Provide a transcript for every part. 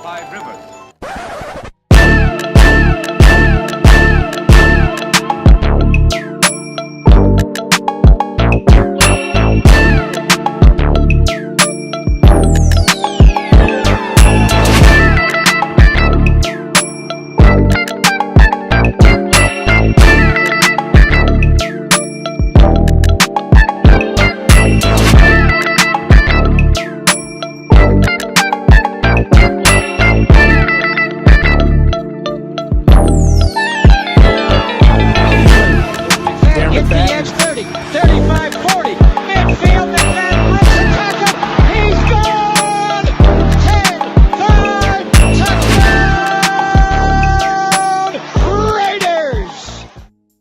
5 rivers.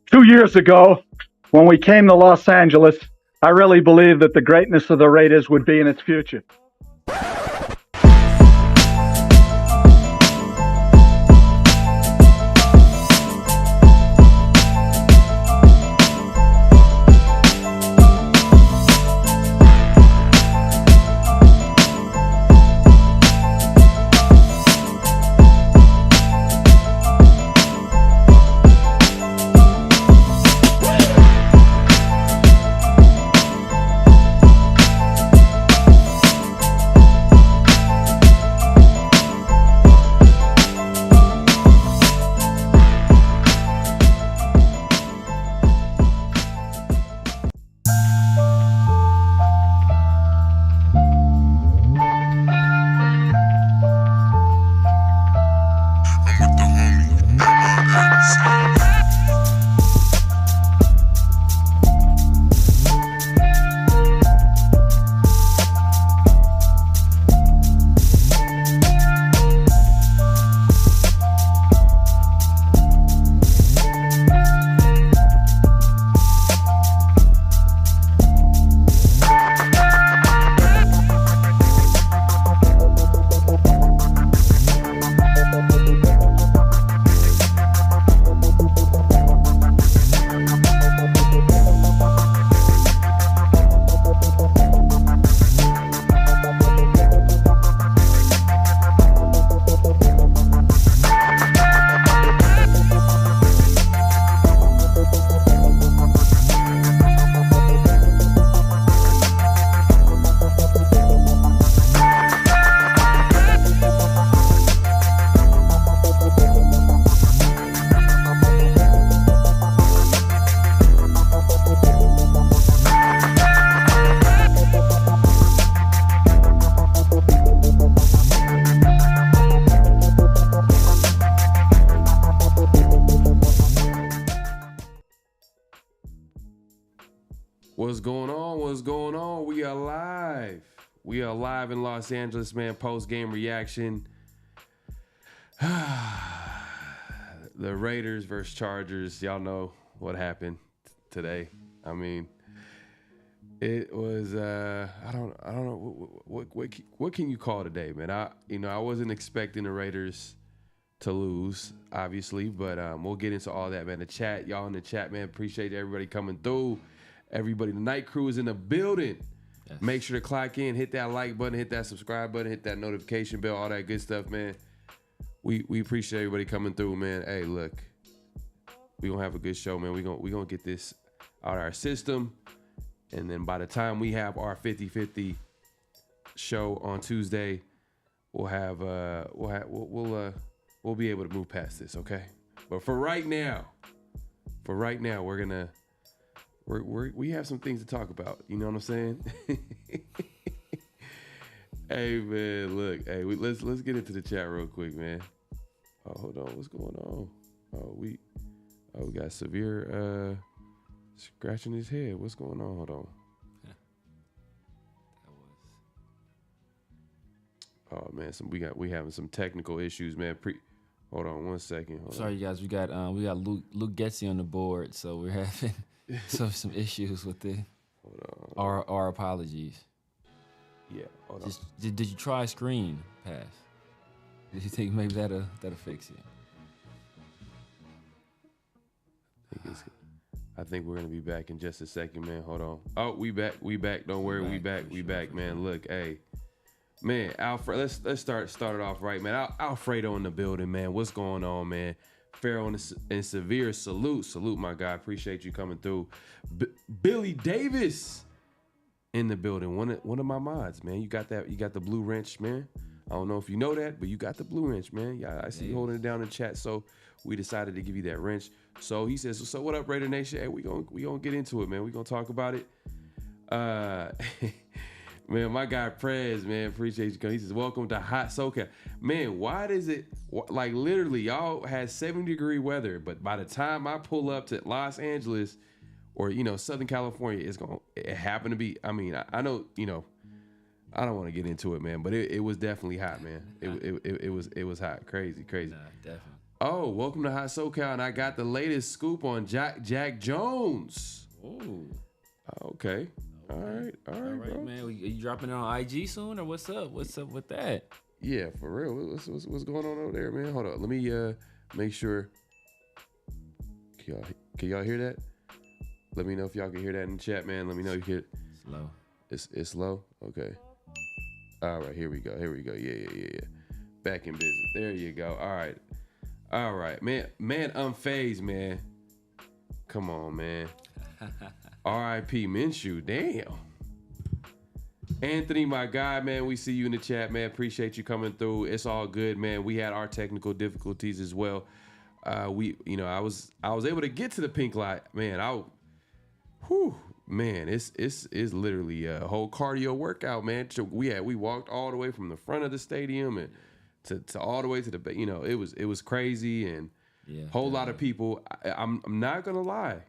2 years ago, when we came to Los Angeles, I really believed that the greatness of the Raiders would be in its future. What's going on? What's going on? We are live. We are live in Los Angeles, man. Post-game reaction. The Raiders versus Chargers. Y'all know what happened today. I mean, it was I don't know what can you call today, man? I wasn't expecting the Raiders to lose, obviously, but we'll get into all that, man. The chat, y'all in the chat, man. Appreciate everybody coming through. Everybody, the night crew is in the building. Yes. Make sure to clock in, hit that like button, hit that subscribe button, hit that notification bell, all that good stuff, man. We appreciate everybody coming through, man. Hey, look, we gonna have a good show, man. We gonna get this out of our system, and then by the time we have our 50-50 show on Tuesday, we'll be able to move past this, okay? But for right now, we have some things to talk about. You know what I'm saying? Hey, man, look. Hey, let's get into the chat real quick, man. Oh, hold on. What's going on? We got Severe scratching his head. What's going on? Hold on. Oh man, we having some technical issues, man. Hold on 1 second. Sorry, guys. We got Luke Getzey on the board, so we're having some issues with it. Hold on. Our apologies. Yeah. Hold on. Did you try screen pass? Did you think maybe that'll fix it? I think we're gonna be back in just a second, man. Hold on. Oh, we back. Don't worry, we back, man. Look, hey, Man, Alfred, let's start it off right, man. Alfredo in the building, man. What's going on, man? Pharaoh and Severe, salute, my guy. Appreciate you coming through. Billy Davis in the building. One of my mods, man. You got the blue wrench, man. I don't know if you know that, but you got the blue wrench, man. Yeah, I see you holding it down in chat, so we decided to give you that wrench. So he says, so what up, Raider Nation? Hey, we gonna get into it, man. We gonna talk about it. Man, my guy Prez, man, appreciate you coming. He says, welcome to Hot SoCal. Man, why does it, like literally, y'all had 70-degree weather, but by the time I pull up to Los Angeles or, Southern California, it happened to be, I mean, I know, I don't want to get into it, man, but it was definitely hot, man. It was hot. Crazy. Nah, definitely. Oh, welcome to Hot SoCal, and I got the latest scoop on Jack Jones. Ooh. Okay. All right, bro. Man. Are you dropping it on IG soon, or what's up? What's up with that? Yeah, for real. What's going on over there, man? Hold on. Let me make sure. Can y'all hear that? Let me know if y'all can hear that in the chat, man. Let me know if you hear it. Slow. It's slow? Okay. All right, here we go. Yeah. Back in business. There you go. All right. Man, unfazed, man. Come on, man. R.I.P. Minshew. Damn. Anthony, my guy, man, we see you in the chat, man. Appreciate you coming through. It's all good, man. We had our technical difficulties as well. I was able to get to the pink light, man. It's literally a whole cardio workout, man. We walked all the way from the front of the stadium and to all the way to the, it was crazy and whole lot of people. I'm not gonna lie.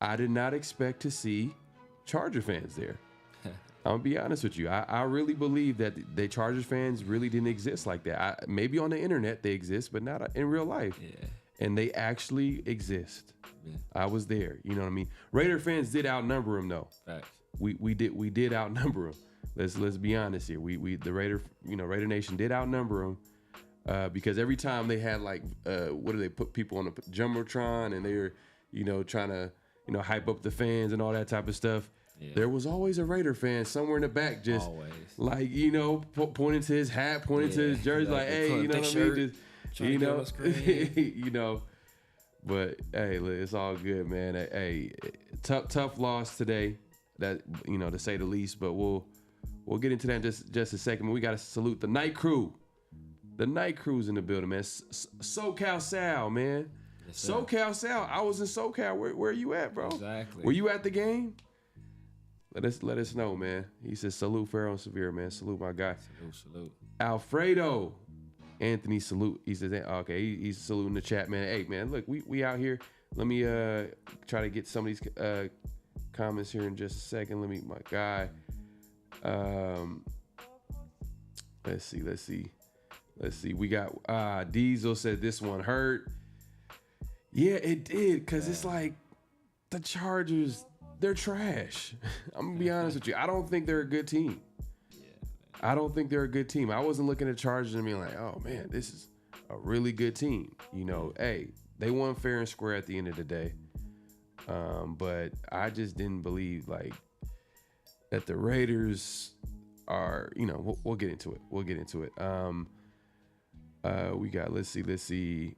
I did not expect to see Charger fans there. I'm gonna be honest with you. I really believe that the Chargers fans really didn't exist like that. Maybe on the internet they exist, but not in real life. Yeah. And they actually exist. Yeah. I was there. You know what I mean? Raider fans did outnumber them though. Facts. We did outnumber them. Let's be honest here. The Raider Nation did outnumber them because every time they had what do they put people on the jumbotron and they were trying to hype up the fans and all that type of stuff. Yeah. There was always a Raider fan somewhere in the back, just pointing to his hat, pointing to his jersey, like, hey, you know what I mean? But hey, it's all good, man. Hey, tough loss today, that to say the least. But we'll get into that in just a second. We got to salute the night crew. The night crew's in the building, man. SoCal Sal, man. Yes, SoCal Sal. I was in SoCal. Where you at, bro? Exactly. Were you at the game? Let us know, man. He says, salute Pharaoh and Severe, man. Salute my guy. Salute. Alfredo. Anthony, salute. He says, okay, he's saluting the chat, man. Hey, man, look, we out here. Let me try to get some of these comments here in just a second. My guy. Let's see. We got Diesel said this one hurt. Yeah, it did, because it's like the Chargers, they're trash. I'm going to be honest with you. I don't think they're a good team. I don't think they're a good team. I wasn't looking at Chargers and being like, oh, man, this is a really good team. Hey, they won fair and square at the end of the day. But I just didn't believe, that the Raiders are, we'll get into it. We got, let's see.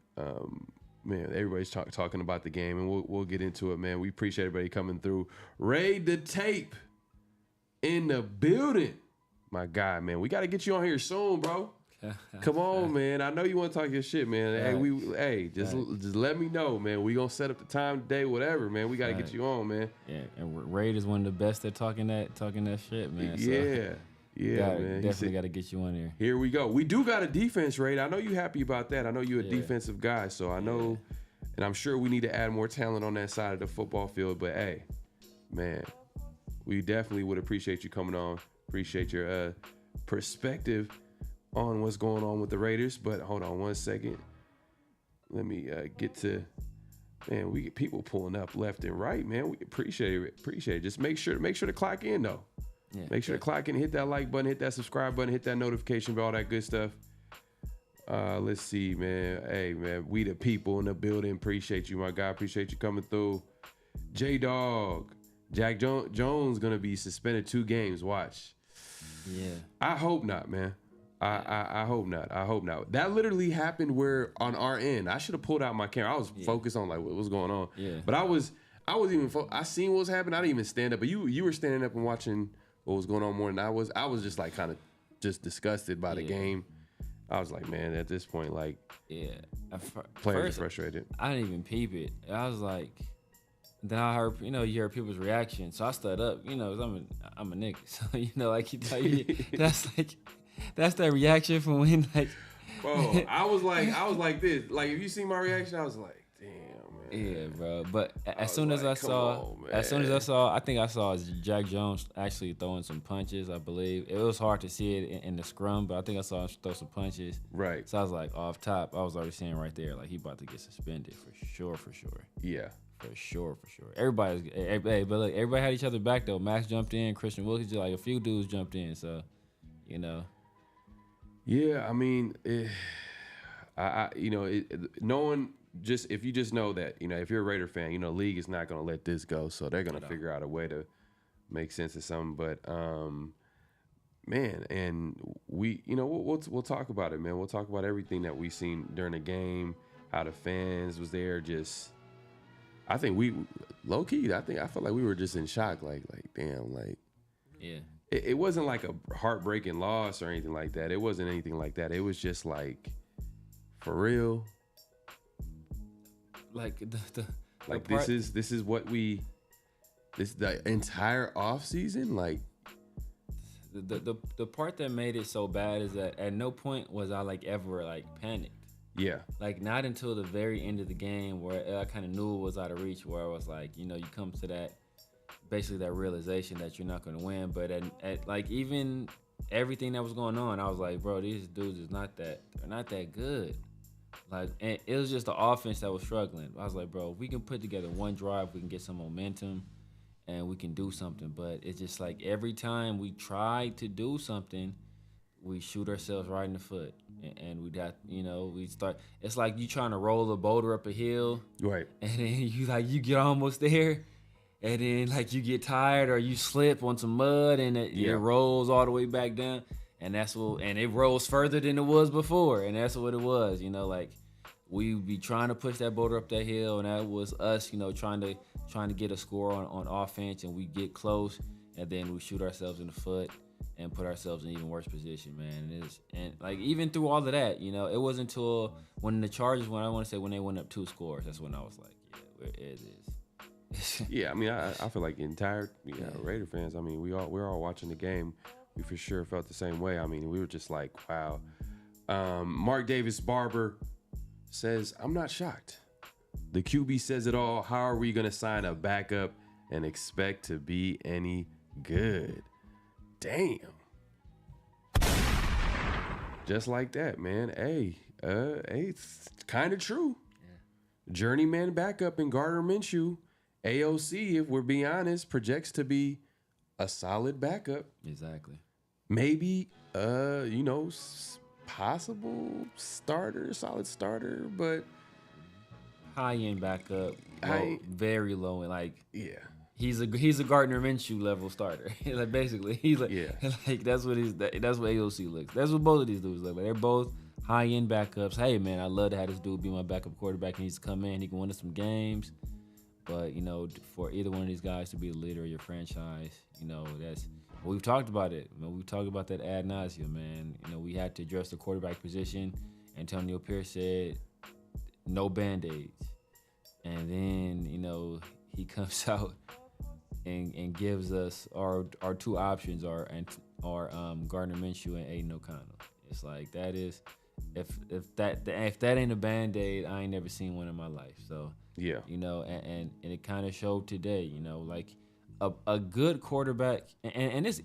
Man, everybody's talking about the game, and we'll get into it, man. We appreciate everybody coming through. Raid the Tape in the building. My guy, man. We got to get you on here soon, bro. Come on, man. I know you want to talk your shit, man. Hey, just let me know, man. We going to set up the time today, whatever, man. We got to get you on, man. Yeah, and Raid is one of the best at talking that shit, man. Man. Definitely got to get you on there. Here we go. We do got a defense, Raid. I know you happy about that. I know you're a defensive guy, so I know, and I'm sure we need to add more talent on that side of the football field. But hey, man, we definitely would appreciate you coming on. Appreciate your perspective on what's going on with the Raiders. But hold on one second. Let me get to. Man, we get people pulling up left and right, man. We appreciate it. Just make sure to clock in though. Yeah, make sure to clock in, hit that like button, hit that subscribe button, hit that notification bell, all that good stuff. Let's see, man. Hey, man, we the people in the building. Appreciate you, my guy. Appreciate you coming through. J-Dog. Jack Jones gonna be suspended 2 games. Watch. Yeah. I hope not, man. I hope not. I hope not. That literally happened where on our end, I should have pulled out my camera. I was focused on like what was going on. Yeah. But I was even. I seen what was happening. I didn't even stand up. But you were standing up and watching what was going on more than I was. I was just like kind of just disgusted by the game. I was like, man, at this point, like, players are frustrated. I didn't even peep it. I was like, then I heard, you hear people's reaction. So I stood up, 'cause I'm a nigga. So, like, that's that reaction from when, like. Bro, I was like this. Like, if you see my reaction, I was like, damn, man. Yeah, bro. But as soon as I saw, I think I saw Jack Jones actually throwing some punches, I believe. It was hard to see it in the scrum, but I think I saw him throw some punches. Right. So I was like, off top, I was already seeing right there, like, he about to get suspended for sure. Yeah. For sure. But look, everybody had each other back, though. Max jumped in, Christian Wilkins, like, a few dudes jumped in, so, Yeah, I mean, no one just if you just know that if you're a Raider fan, league is not gonna let this go, so they're gonna figure out a way to make sense of something. But man, and we'll talk about it, man. We'll talk about everything that we seen during the game, how the fans was there. Just, I think we low key. I felt like we were just in shock, like damn, like yeah. It wasn't like a heartbreaking loss or anything like that. It wasn't anything like that. It was just like, for real. Like this is what the entire off season. Like the part that made it so bad is that at no point was I like ever like panicked. Yeah. Like not until the very end of the game where I kind of knew it was out of reach. Where I was like, you come to that. Basically that realization that you're not going to win, but at like even everything that was going on, I was like, bro, these dudes they're not that good. Like, and it was just the offense that was struggling. I was like, bro, if we can put together one drive, we can get some momentum and we can do something. But it's just like every time we try to do something, we shoot ourselves right in the foot. And we got, we start, it's like you trying to roll a boulder up a hill. Right. And then you get almost there. And then, like, you get tired or you slip on some mud and it rolls all the way back down. And it rolls further than it was before. And that's what it was, like, we be trying to push that boulder up that hill. And that was us, trying to get a score on offense. And we get close. And then we shoot ourselves in the foot and put ourselves in an even worse position, man. And like, even through all of that, it wasn't until when the Chargers, when they went up 2 scores, that's when I was like, yeah, it is. Yeah, I mean, I feel like the entire Raider fans. I mean, we're all watching the game. We for sure felt the same way. I mean, we were just like, wow. Mark Davis Barber says, "I'm not shocked. The QB says it all. How are we gonna sign a backup and expect to be any good?" Damn. Just like that, man. Hey, it's kind of true. Yeah. Journeyman backup in Gardner Minshew. AOC, if we're being honest, projects to be a solid backup. Exactly. Maybe, possible starter, solid starter, but high-end backup, very low end. Like, yeah, he's a Gardner Minshew level starter. Like, basically, he's like, like that's what AOC looks. That's what both of these dudes look like. They're both high-end backups. Hey, man, I love to have this dude be my backup quarterback. He needs to come in. He can win us some games. But, for either one of these guys to be the leader of your franchise, we've talked about it. We've talked about that ad nauseum, man. We had to address the quarterback position. Antonio Pierce said, no Band-Aids. And then, he comes out and gives us our 2 options are Gardner Minshew and Aiden O'Connell. It's like, that is, if that ain't a Band-Aid, I ain't never seen one in my life. So, yeah, and it kind of showed today, like a good quarterback, and this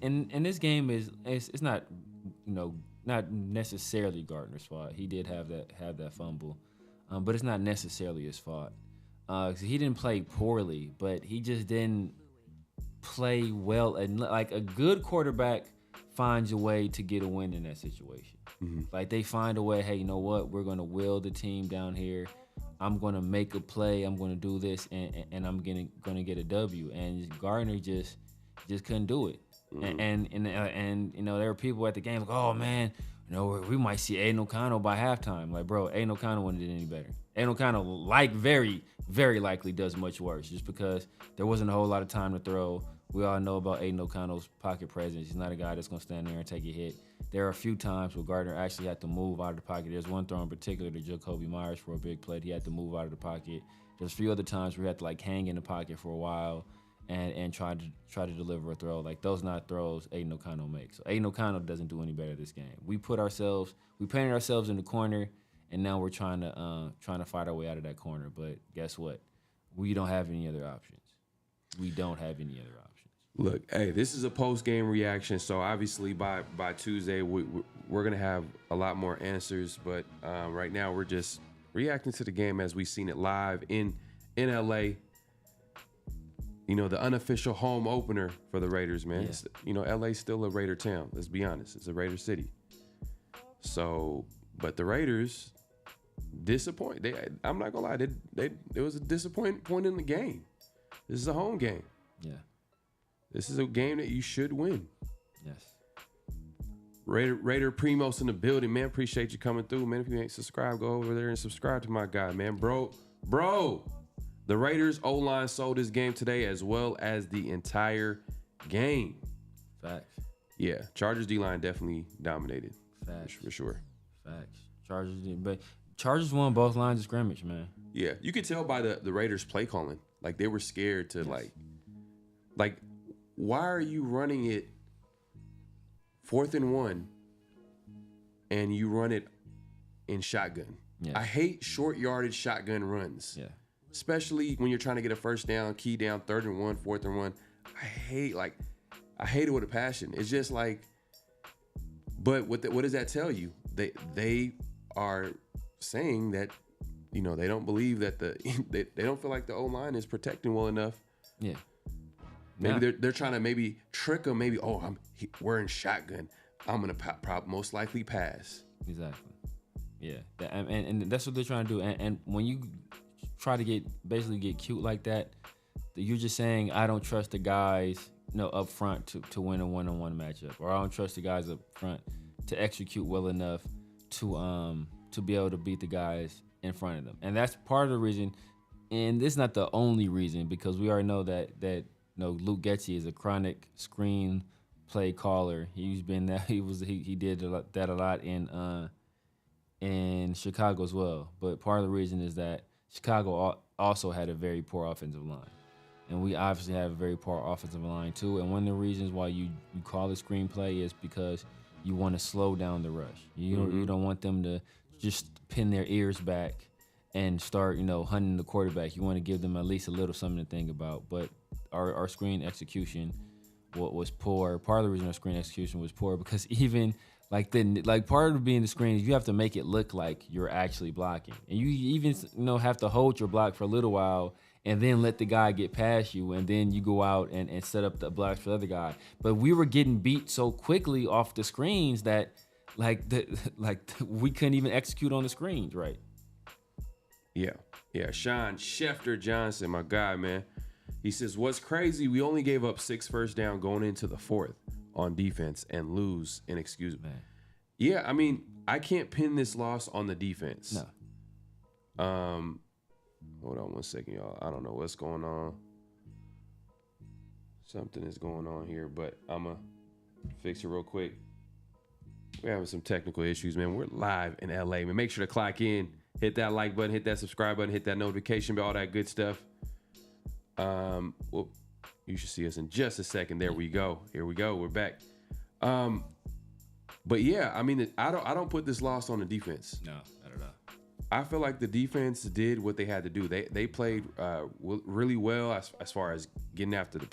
game it's not, not necessarily Gardner's fault. He did have that fumble, but it's not necessarily his fault. 'Cause he didn't play poorly, but he just didn't play well. And like, a good quarterback finds a way to get a win in that situation. Mm-hmm. Like, they find a way. Hey, you know what? We're gonna will the team down here. I'm going to make a play. I'm going to do this, and I'm gonna get a W. And Gardner just couldn't do it. And you know, there were people at the game like, oh man, you know, we might see Aiden O'Connell by halftime. Like, bro, Aiden O'Connell wouldn't have did any better. Aiden O'Connell, very, very likely does much worse just because there wasn't a whole lot of time to throw. We all know about Aiden O'Connell's pocket presence. He's not a guy that's going to stand there and take a hit. There are a few times where Gardner actually had to move out of the pocket. There's one throw in particular to Jacoby Myers for a big play. He had to move out of the pocket. There's a few other times where he had to like hang in the pocket for a while and try to deliver a throw. Like those not throws Aiden O'Connell makes. So Aiden O'Connell doesn't do any better this game. We painted ourselves in the corner, and now we're trying to fight our way out of that corner. But guess what? We don't have any other options. Look, hey, this is a post-game reaction, so obviously by Tuesday we're gonna have a lot more answers. But right now we're just reacting to the game as we've seen it live in LA. You know, the unofficial home opener for the Raiders, man. Yeah. You know, LA's still a Raider town. Let's be honest, it's a Raider city. So, but the Raiders disappoint. I'm not gonna lie, it was a disappointing point in the game. This is a home game. Yeah. This is a game that you should win. Yes. Raider Primos in the building, man. Appreciate you coming through, man. If you ain't subscribed, go over there and subscribe to my guy, man. Bro. The Raiders O-line sold this game today as well as the entire game. Facts. Yeah, Chargers D-line definitely dominated. Facts. For sure. Facts. Chargers won both lines of scrimmage, man. Yeah, you could tell by the Raiders play calling. Like they were scared to like why are you running it 4th and 1 and you run it in shotgun? Yes. I hate short yardage shotgun runs. Yeah. Especially when you're trying to get a first down, key down, 3rd and 1, 4th and 1. I hate it with a passion. It's just like, but what does that tell you? They are saying that, you know, they don't believe that they don't feel like the O-line is protecting well enough. Yeah. Maybe they're trying to maybe trick them. Maybe we're in shotgun. I'm gonna most likely pass. Exactly. Yeah. And that's what they're trying to do. And when you try to basically get cute like that, you're just saying I don't trust the guys, you know, up front to win a one-on-one matchup, or I don't trust the guys up front to execute well enough to be able to beat the guys in front of them. And that's part of the reason, and it's not the only reason, because we already know that Luke Getsy is a chronic screen play caller. He's been that he did that a lot in Chicago as well. But part of the reason is that Chicago also had a very poor offensive line, and we obviously have a very poor offensive line too. And one of the reasons why you call it screen play is because you want to slow down the rush. You don't want them to just pin their ears back and start, you know, hunting the quarterback. You want to give them at least a little something to think about. But our screen execution was poor. Part of the reason our screen execution was poor because even part of being the screen is you have to make it look like you're actually blocking, and you even have to hold your block for a little while and then let the guy get past you, and then you go out and set up the blocks for the other guy. But we were getting beat so quickly off the screens that we couldn't even execute on the screens right. Yeah. Sean Schefter Johnson, my guy, man. He says, what's crazy, we only gave up 6 first down going into the 4th on defense and lose inexcusable. Man. Yeah, I mean, I can't pin this loss on the defense. No. Hold on one second, y'all. I don't know what's going on. Something is going on here, but I'm going to fix it real quick. We're having some technical issues, man. We're live in LA, man. Make sure to clock in. Hit that like button, hit that subscribe button, hit that notification bell, all that good stuff. Well, you should see us in just a second. There we go. Here we go. We're back. But yeah, I mean, I don't put this loss on the defense. No, not at all. I feel like the defense did what they had to do. They played really well as far as getting after the.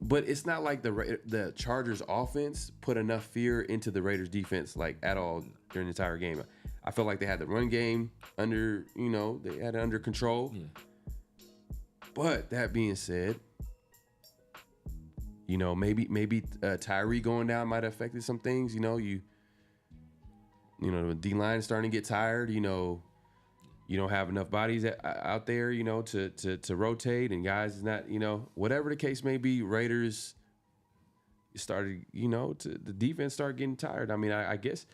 But it's not like the Chargers offense put enough fear into the Raiders defense like at all during the entire game. I felt like they had the run game under control. Yeah. But that being said, maybe Tyree going down might have affected some things. The D-line is starting to get tired. You don't have enough bodies out there, to rotate, and guys is not, whatever the case may be, Raiders started, the defense started getting tired. I mean, I guess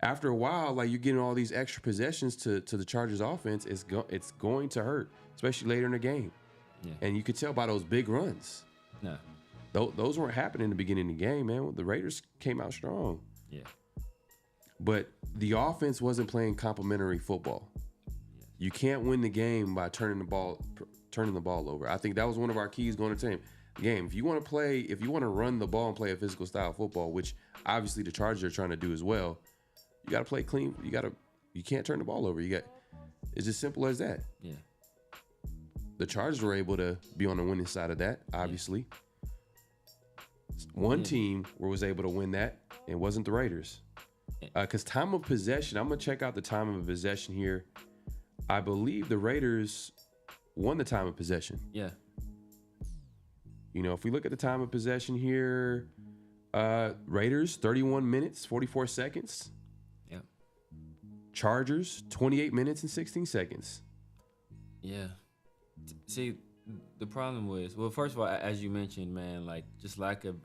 after a while, like you're getting all these extra possessions to the Chargers offense, it's going to hurt, especially later in the game. Yeah. And you could tell by those big runs. No. Those weren't happening in the beginning of the game, man. The Raiders came out strong. Yeah. But the offense wasn't playing complimentary football. Yeah. You can't win the game by turning the ball over. I think that was one of our keys going into the game. If you want to run the ball and play a physical style football, which obviously the Chargers are trying to do as well, you got to play clean. You can't turn the ball over. It's as simple as that. Yeah. The Chargers were able to be on the winning side of that, obviously. One team was able to win that, and it wasn't the Raiders. Because time of possession, I'm going to check out the time of possession here. I believe the Raiders won the time of possession. Yeah. If we look at the time of possession here, Raiders, 31 minutes, 44 seconds. Yeah. Chargers, 28 minutes and 16 seconds. Yeah. See, the problem was, well, first of all, as you mentioned, man, like just lack of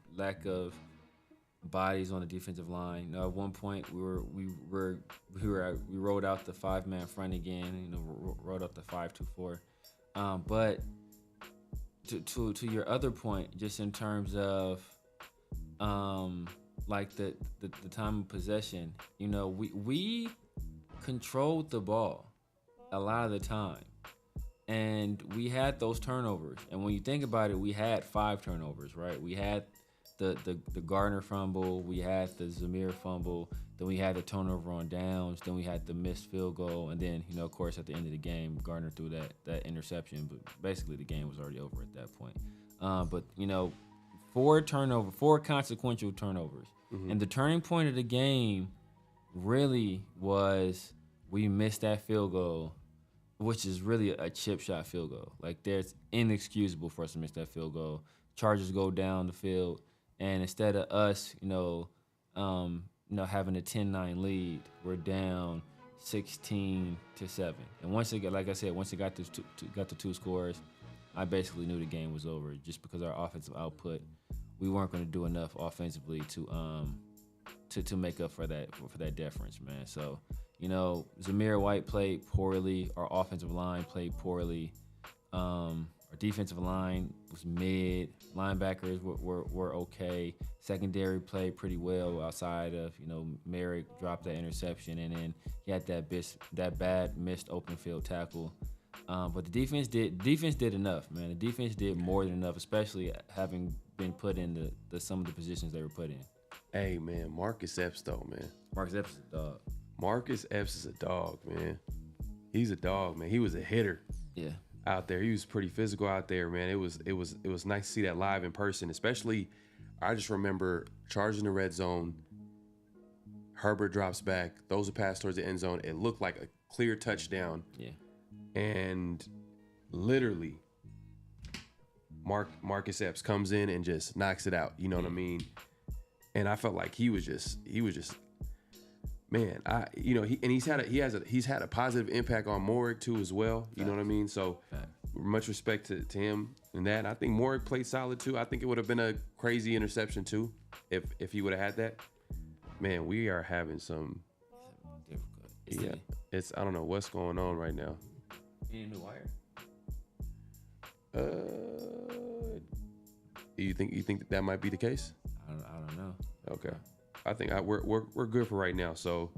bodies on the defensive line. At one point, we rolled out the 5-man front again. Rolled out the 5-2-4. But to your other point, just in terms of like the time of possession, we controlled the ball a lot of the time. And we had those turnovers. And when you think about it, we had 5 turnovers, right? We had the Gardner fumble, we had the Zamir fumble, then we had the turnover on downs, then we had the missed field goal, and then, of course, at the end of the game, Gardner threw that interception, but basically the game was already over at that point. But 4 consequential turnovers. Mm-hmm. And the turning point of the game really was we missed that field goal, which is really a chip shot field goal. Like, it's inexcusable for us to miss that field goal. Chargers go down the field, and instead of us, having a 10-9 lead, we're down 16-7. And once it got to 2 scores, I basically knew the game was over. Just because our offensive output, we weren't going to do enough offensively to make up for that difference, man. So, Zamir White played poorly. Our offensive line played poorly. Our defensive line was mid. Linebackers were okay. Secondary played pretty well outside of, Merrick dropped that interception, and then he had that bad missed open field tackle. But the defense did enough, man. The defense did more than enough, especially having been put in some of the positions they were put in. Hey, man, Marcus Epps, though, man. Marcus Epps is a dog. Marcus Epps is a dog, man. He's a dog, man. He was a hitter. Yeah. Out there, he was pretty physical out there, man. It was nice to see that live in person. Especially, I just remember charging the red zone. Herbert drops back, throws a pass towards the end zone. It looked like a clear touchdown. Yeah. And literally, Marcus Epps comes in and just knocks it out. You know what I mean? And I felt like he was just. Man, he's had a positive impact on Morik too as well. You know what I mean? So much respect to him in that. I think Morik played solid too. I think it would have been a crazy interception too if he would have had that. Man, we are having some difficult. It's I don't know what's going on right now. You need a new wire? You think that might be the case? I don't know. Okay. I think we're good for right now, so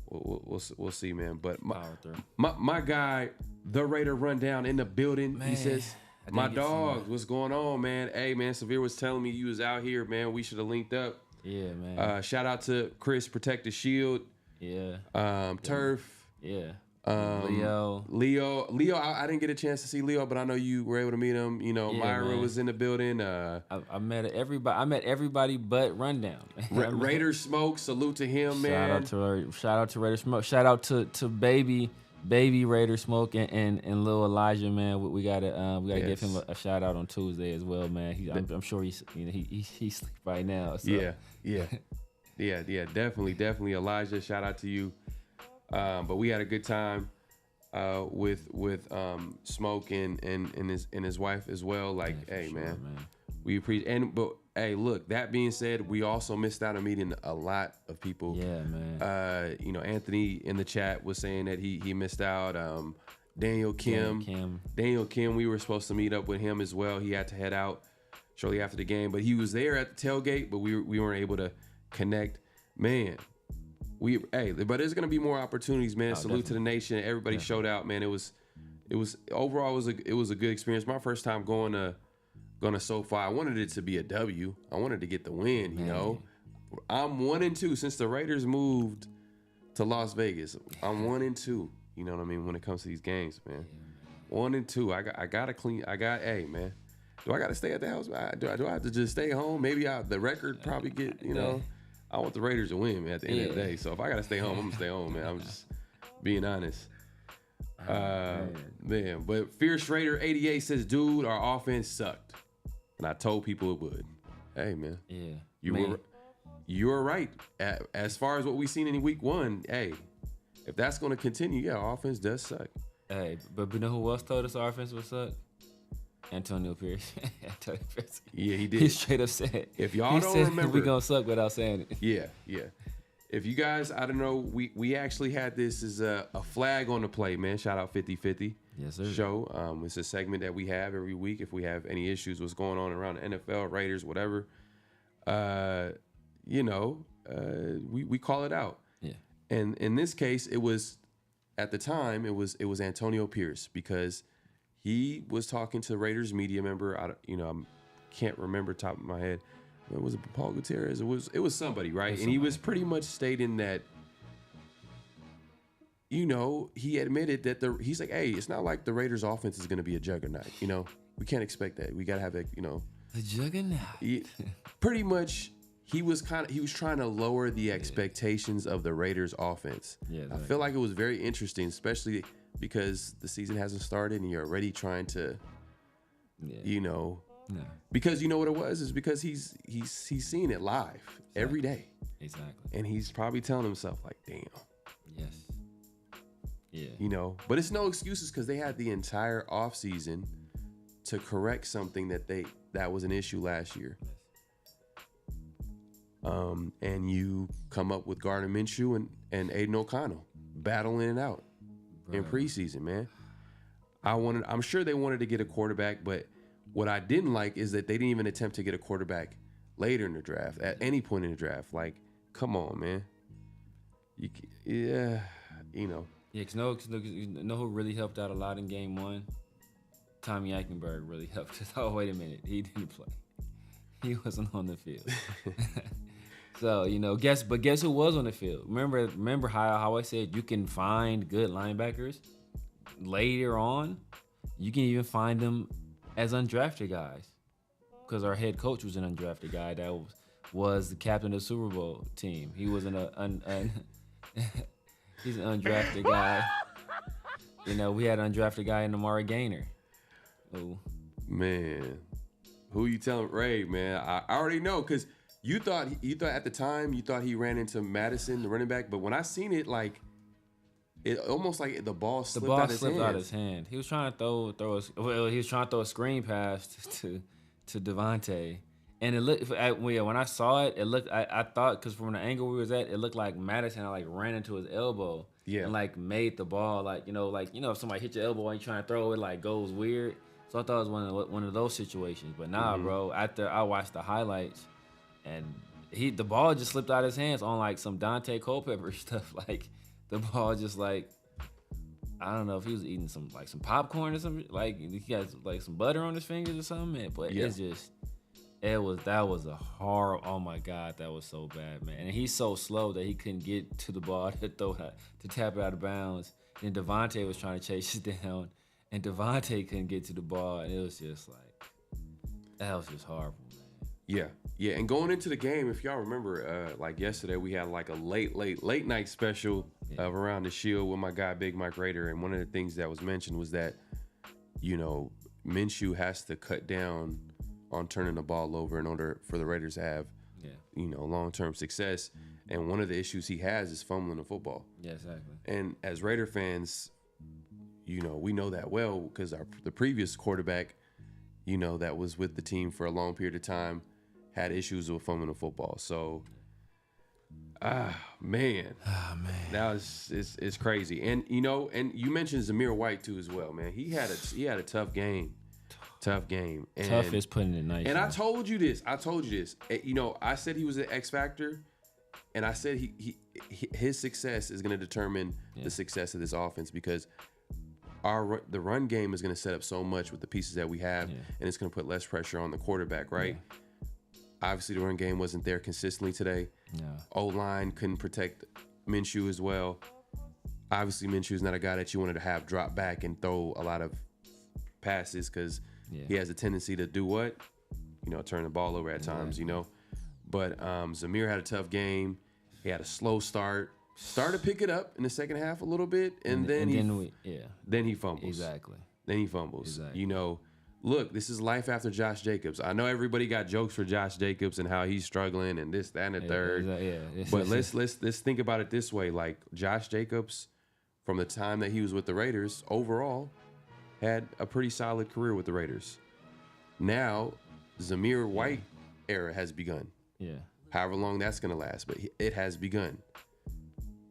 we'll see, man. But my guy, the Raider Rundown in the building. Man, he says, "My dog, what's going on, man? Hey, man, Severe was telling me you was out here, man. We should have linked up. Yeah, man. Shout out to Chris, Protect the Shield. Yeah. Turf. Yeah. Leo, I didn't get a chance to see Leo, but I know you were able to meet him. Myra man. Was in the building. I met everybody but Rundown. Raider Smoke, salute to him, man. Shout out to Raider Smoke. Shout out to baby Raider Smoke and Lil Elijah, man. We gotta give him a shout out on Tuesday as well, man. I'm sure he's sleep right now. So. Yeah. Definitely Elijah. Shout out to you. But we had a good time with Smoke and his wife as well. Like, yeah, hey, man, we appreciate. But hey, look, that being said, we also missed out on meeting a lot of people. Yeah, man. Anthony in the chat was saying that he missed out. Daniel Kim, we were supposed to meet up with him as well. He had to head out shortly after the game, but he was there at the tailgate, but we weren't able to connect. Man, but there's gonna be more opportunities, man. Salute definitely. to the nation. Everybody showed out, man. It was overall it was a good experience. My first time going to SoFi. I wanted it to be a W. I wanted to get the win, you know. I'm 1-2 since the Raiders moved to Las Vegas. I'm 1-2. You know what I mean when it comes to these games, man. 1-2. I gotta clean. Hey, man. Do I gotta stay at the house? Do I have to just stay home? Maybe the record probably get, you know. I want the Raiders to win, man, at the end of the day. So if I gotta stay home, I'm gonna stay home, man. I'm just being honest. Man. But Fierce Raider 88 says, dude, our offense sucked. And I told people it would. Hey, man. Yeah. You were right. As far as what we've seen in week 1, hey, if that's going to continue, our offense does suck. Hey, but you know who else told us our offense would suck? Antonio Pierce. Yeah, he did. He straight up said. If y'all don't remember, we gonna suck without saying it. Yeah. If you guys, I don't know, we actually had this as a flag on the play, man. Shout out 50-50. Yes, sir. Show. It's a segment that we have every week. If we have any issues, what's going on around the NFL, Raiders, whatever, we call it out. Yeah. And in this case, it was at the time it was Antonio Pierce because he was talking to the Raiders media member. I can't remember top of my head. Was it Paul Gutierrez? It was somebody, right? And he was pretty much stating that, he admitted that he's like, hey, it's not like the Raiders offense is going to be a juggernaut. We can't expect that. We got to have that, The juggernaut. Pretty much, he was trying to lower the expectations of the Raiders offense. Yeah, I feel like it was very interesting, especially because the season hasn't started and you're already trying to, because you know what it was is because he's seen it live every day. Exactly. And he's probably telling himself like, damn. Yes. Yeah. But it's no excuses because they had the entire offseason to correct something that was an issue last year. And you come up with Gardner Minshew and Aiden O'Connell battling it out in preseason, man. I'm sure they wanted to get a quarterback, but what I didn't like is that they didn't even attempt to get a quarterback later in the draft, at any point in the draft. Like, come on, man. Yeah, because know who really helped out a lot in game 1? Tommy Eichenberg really helped us. Oh, wait a minute. He didn't play. He wasn't on the field. So, guess who was on the field? Remember how I said you can find good linebackers later on? You can even find them as undrafted guys, because our head coach was an undrafted guy that was the captain of the Super Bowl team. He was he's an undrafted guy. We had an undrafted guy in Amari Gaynor. Ooh. Man, who you telling? Ray, man, I already know because you thought at the time he ran into Madison, the running back, but when I seen it, like, it almost like the ball slipped out of his hand. He was trying to throw a screen pass to Devontae. And it looked, when I saw it, I thought, because from the angle we was at, it looked like Madison ran into his elbow. Yeah. And made the ball, if somebody hit your elbow and you trying to throw it, goes weird. So I thought it was one of those situations. But nah, bro, after I watched the highlights, and the ball just slipped out of his hands on some Dante Culpepper stuff. The ball just I don't know if he was eating some popcorn or something. He got some butter on his fingers or something, man. But it's just that was a horror. Oh my God, that was so bad, man. And he's so slow that he couldn't get to the ball to tap it out of bounds. And Devontae was trying to chase it down, and Devontae couldn't get to the ball, and it was just that was just horrible, man. Yeah, and going into the game, if y'all remember, yesterday we had a late night special of Around the Shield with my guy Big Mike Rader, and one of the things that was mentioned was that, Minshew has to cut down on turning the ball over in order for the Raiders to have, long-term success. And one of the issues he has is fumbling the football. Yeah, exactly. And as Raider fans, we know that well because the previous quarterback, that was with the team for a long period of time, had issues with fumbling the football. So, man, now it's crazy. And and you mentioned Zamir White too as well, man. He had a tough game. And, tough is putting it nice. And I told you this. I said he was an X factor, and I said his success is going to determine the success of this offense, because the run game is going to set up so much with the pieces that we have, and it's going to put less pressure on the quarterback, right? Yeah. Obviously, the run game wasn't there consistently today. Yeah. O-line couldn't protect Minshew as well. Obviously, Minshew's not a guy that you wanted to have drop back and throw a lot of passes, because he has a tendency to do what? Turn the ball over at times, But Zamir had a tough game. He had a slow start. Started to pick it up in the second half a little bit, and then he fumbles. Exactly. Then he fumbles. Exactly. Look, this is life after Josh Jacobs. I know everybody got jokes for Josh Jacobs and how he's struggling and this, that, and the third. But let's think about it this way. Like, Josh Jacobs, from the time that he was with the Raiders, overall, had a pretty solid career with the Raiders. Now, Zamir White era has begun. Yeah. However long that's going to last, but it has begun.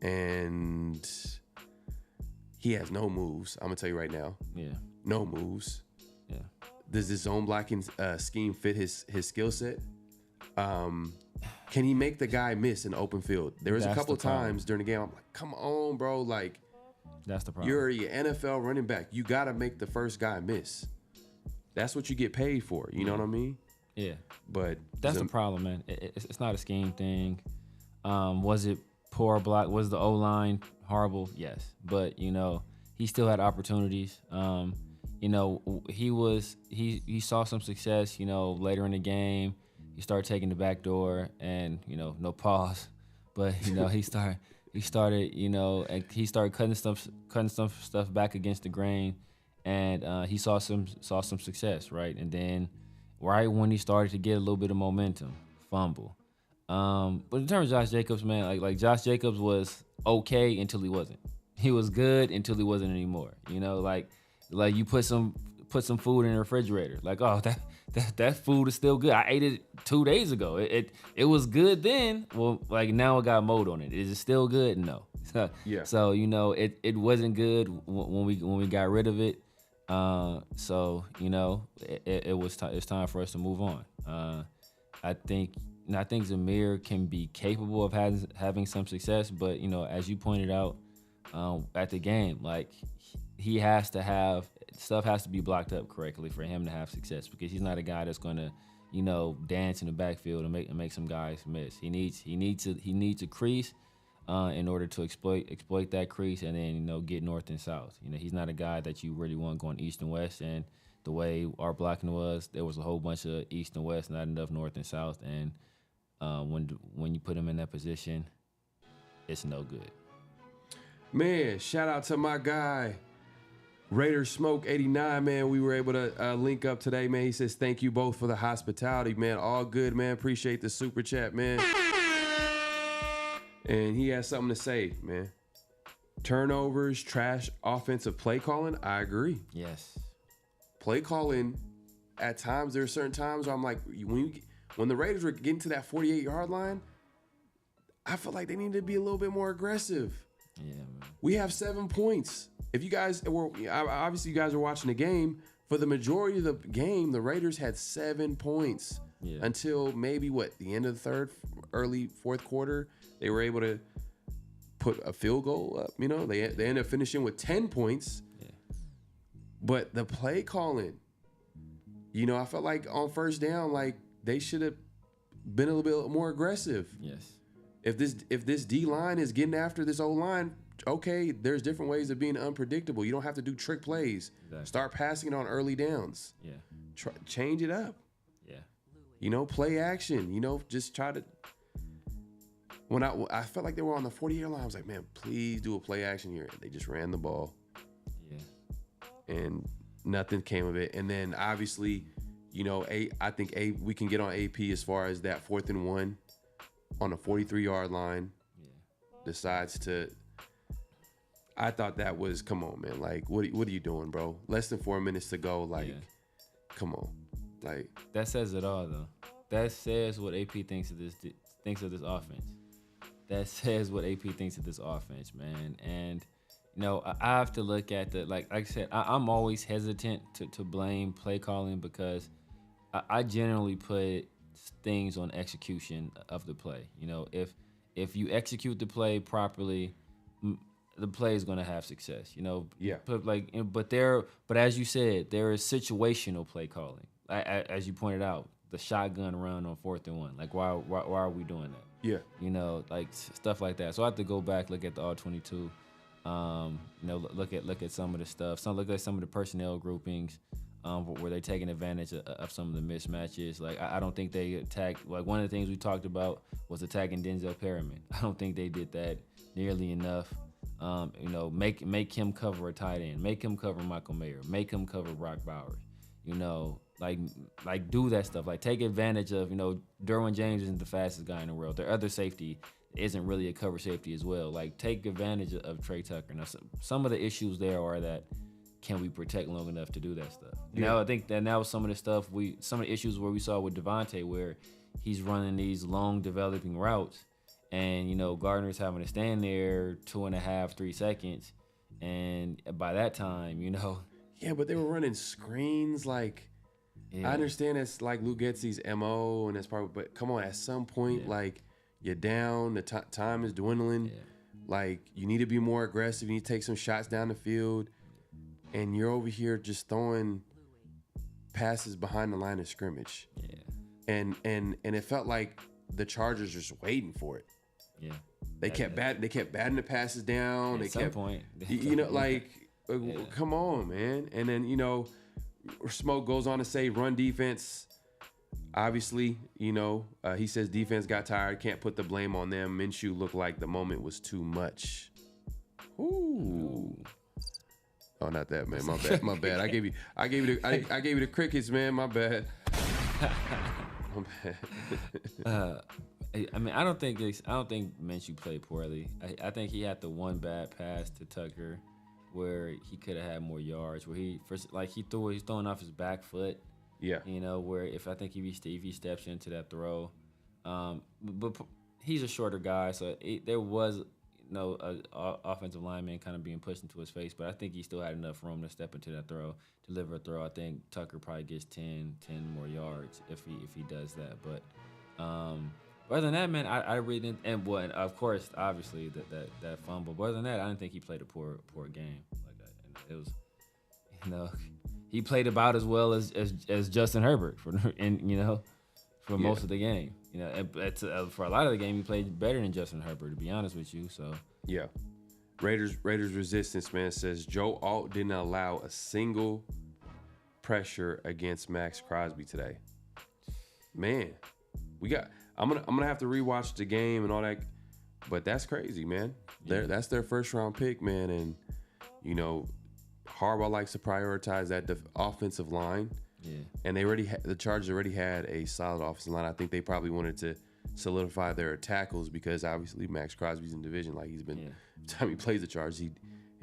And he has no moves. I'm going to tell you right now. Yeah. No moves. Yeah. Does this zone blocking scheme fit his skill set? Can he make the guy miss in the open field? There was a couple of times during the game, I'm like, come on, bro. Like, that's the problem. You're an NFL running back. You got to make the first guy miss. That's what you get paid for. You know what I mean? Yeah. But that's the problem, man. It's not a scheme thing. Was it poor block? Was the O-line horrible? Yes. But, he still had opportunities. He saw some success, later in the game. He started taking the back door and, no pause. But, he started, and he started cutting some stuff back against the grain, and he saw some success, right? And then, right when he started to get a little bit of momentum, fumble. But in terms of Josh Jacobs, man, like Josh Jacobs was okay until he wasn't. He was good until he wasn't anymore. Like you put some food in the refrigerator. Like, oh, that food is still good. I ate it 2 days ago. It was good then. Well, like now it got mold on it. Is it still good? No. Yeah. So it wasn't good when we got rid of it. So it's time for us to move on. I think Zamir can be capable of having some success, but as you pointed out at the game, like he has to have stuff has to be blocked up correctly for him to have success, because he's not a guy that's going to dance in the backfield and make some guys miss. He needs a crease in order to exploit that crease, and then get north and south. He's not a guy that you really want going east and west. And the way our blocking was, there was a whole bunch of east and west, not enough north and south. And when you put him in that position, it's no good. Man, shout out to my guy, Raider Smoke 89, man. We were able to link up today, man. He says, thank you both for the hospitality, man. All good, man. Appreciate the super chat, man. And he has something to say, man. Turnovers, trash offensive play calling. I agree. Yes. Play calling, at times, there are certain times where I'm like, when the Raiders were getting to that 48-yard line, I felt like they needed to be a little bit more aggressive. Yeah, man. We have 7 points. If you guys were, obviously you guys were watching the game, for the majority of the game, the Raiders had 7 points until maybe the end of the third, early fourth quarter. They were able to put a field goal up. They ended up finishing with 10 points. Yeah. But the play calling, I felt like on first down, like they should have been a little bit more aggressive. Yes. If this D line is getting after this O line, okay, there's different ways of being unpredictable. You don't have to do trick plays. Exactly. Start passing it on early downs. Yeah. Change it up. Yeah. Play action. Just try to. When I felt like they were on the 40-yard line, I was like, man, please do a play action here. They just ran the ball. Yeah. And nothing came of it. And then obviously, I think we can get on AP as far as that 4th and 1 on the 43-yard line. Yeah. Decides to. I thought that was, come on, man. Like, what are you doing, bro? Less than 4 minutes to go. Like, come on. Like, that says it all, though. that says what AP thinks of this offense. That says what AP thinks of this offense, man. And I have to look at like I said, I'm always hesitant to blame play calling because I generally put things on execution of the play. If you execute the play properly, the play is going to have success. Yeah. But as you said, there is situational play calling. As you pointed out, the shotgun run on 4th and 1. Like why are we doing that? Yeah. Like stuff like that. So I have to go back, look at the all 22. Look at some of the stuff. Look at some of the personnel groupings. Where they taking advantage of some of the mismatches. Like I don't think they attacked. Like one of the things we talked about was attacking Denzel Perriman. I don't think they did that nearly enough. Make him cover a tight end. Make him cover Michael Mayer. Make him cover Brock Bowers. Like do that stuff. Like take advantage of. Derwin James isn't the fastest guy in the world. Their other safety isn't really a cover safety as well. Like take advantage of Trey Tucker. Now some of the issues there are that. Can we protect long enough to do that stuff? Yeah. Now I think that now some of the issues where we saw with Devontae where he's running these long developing routes and Gardner's having to stand there 2.5, 3 seconds. And by that time, Yeah, but they were running screens like I understand that's like Luke Getsy's MO and that's but come on, at some point, like you're down, the time is dwindling. Yeah. Like you need to be more aggressive, you need to take some shots down the field. And you're over here just throwing passes behind the line of scrimmage. Yeah. And it felt like the Chargers were just waiting for it. Yeah. They kept batting the passes down. At some point. Come on, man. And then, Smoke goes on to say run defense. Obviously, he says defense got tired, can't put the blame on them. Minshew looked like the moment was too much. Ooh. Oh, not that, man. My bad. I gave you the crickets, man. My bad. I don't think Minshew played poorly. I think he had the one bad pass to Tucker where he could have had more yards. Where he's throwing off his back foot. Yeah. Where if he steps into that throw, but he's a shorter guy, so there was. Offensive lineman kind of being pushed into his face, but I think he still had enough room to step into that throw, deliver a throw. I think Tucker probably gets 10 more yards if he does that. But other than that, man, I really didn't. And of course, obviously that fumble. But other than that, I didn't think he played a poor game. Like it was, he played about as well as Justin Herbert for most of the game. For a lot of the game, he played better than Justin Herbert, to be honest with you. So yeah, Raiders resistance, man, says Joe Alt didn't allow a single pressure against Max Crosby today. Man, I'm gonna have to rewatch the game and all that, but that's crazy, man. Yeah. That's their first round pick, man, and Harbaugh likes to prioritize that offensive line. Yeah, and the Chargers already had a solid offensive line. I think they probably wanted to solidify their tackles because obviously Max Crosby's in division. Like he's been, every time he plays the Chargers, he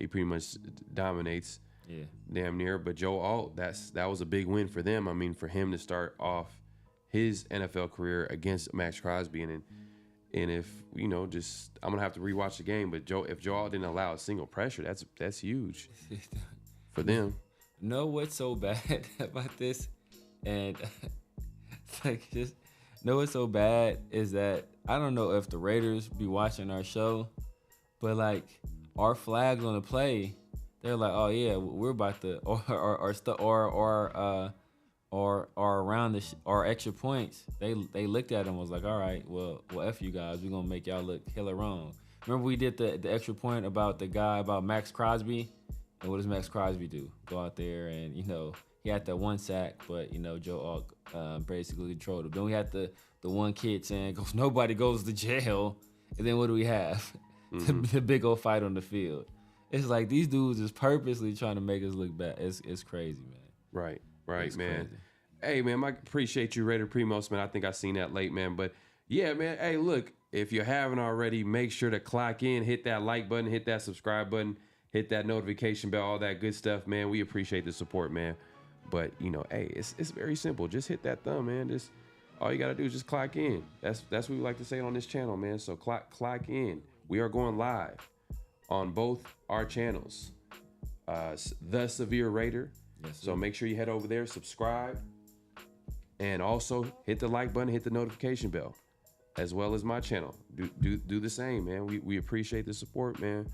pretty much dominates. Yeah, damn near. But Joe Alt, that was a big win for them. I mean, for him to start off his NFL career against Max Crosby, and if I'm gonna have to rewatch the game. But if Joe Alt didn't allow a single pressure, that's huge for them. Know what's so bad about this, and what's so bad is that I don't know if the Raiders be watching our show, but like our flags on the play, they're like, oh yeah, we're about to or around our extra points. They looked at them and was like, all right, well F you guys, we're gonna make y'all look hella wrong. Remember we did the extra point about Max Crosby. And what does Max Crosby do? Go out there and, he had that one sack, but, Joe Alt basically trolled him. Then we had the one kid saying, nobody goes to jail. And then what do we have? Mm-hmm. the big old fight on the field. It's like these dudes is purposely trying to make us look bad. It's crazy, man. Right, it's man. Crazy. Hey, man, I appreciate you, Raider Primos, man. I think I seen that late, man. But, yeah, man, hey, look, if you haven't already, make sure to clock in, hit that like button, hit that subscribe button. Hit that notification bell, all that good stuff, man. We appreciate the support, man. But, hey, it's very simple. Just hit that thumb, man. Just all you got to do is just clock in. That's what we like to say on this channel, man. So clock in. We are going live on both our channels. The Severe Raider. Yes, so make sure you head over there, subscribe, and also hit the like button, hit the notification bell, as well as my channel. Do the same, man. We appreciate the support, man.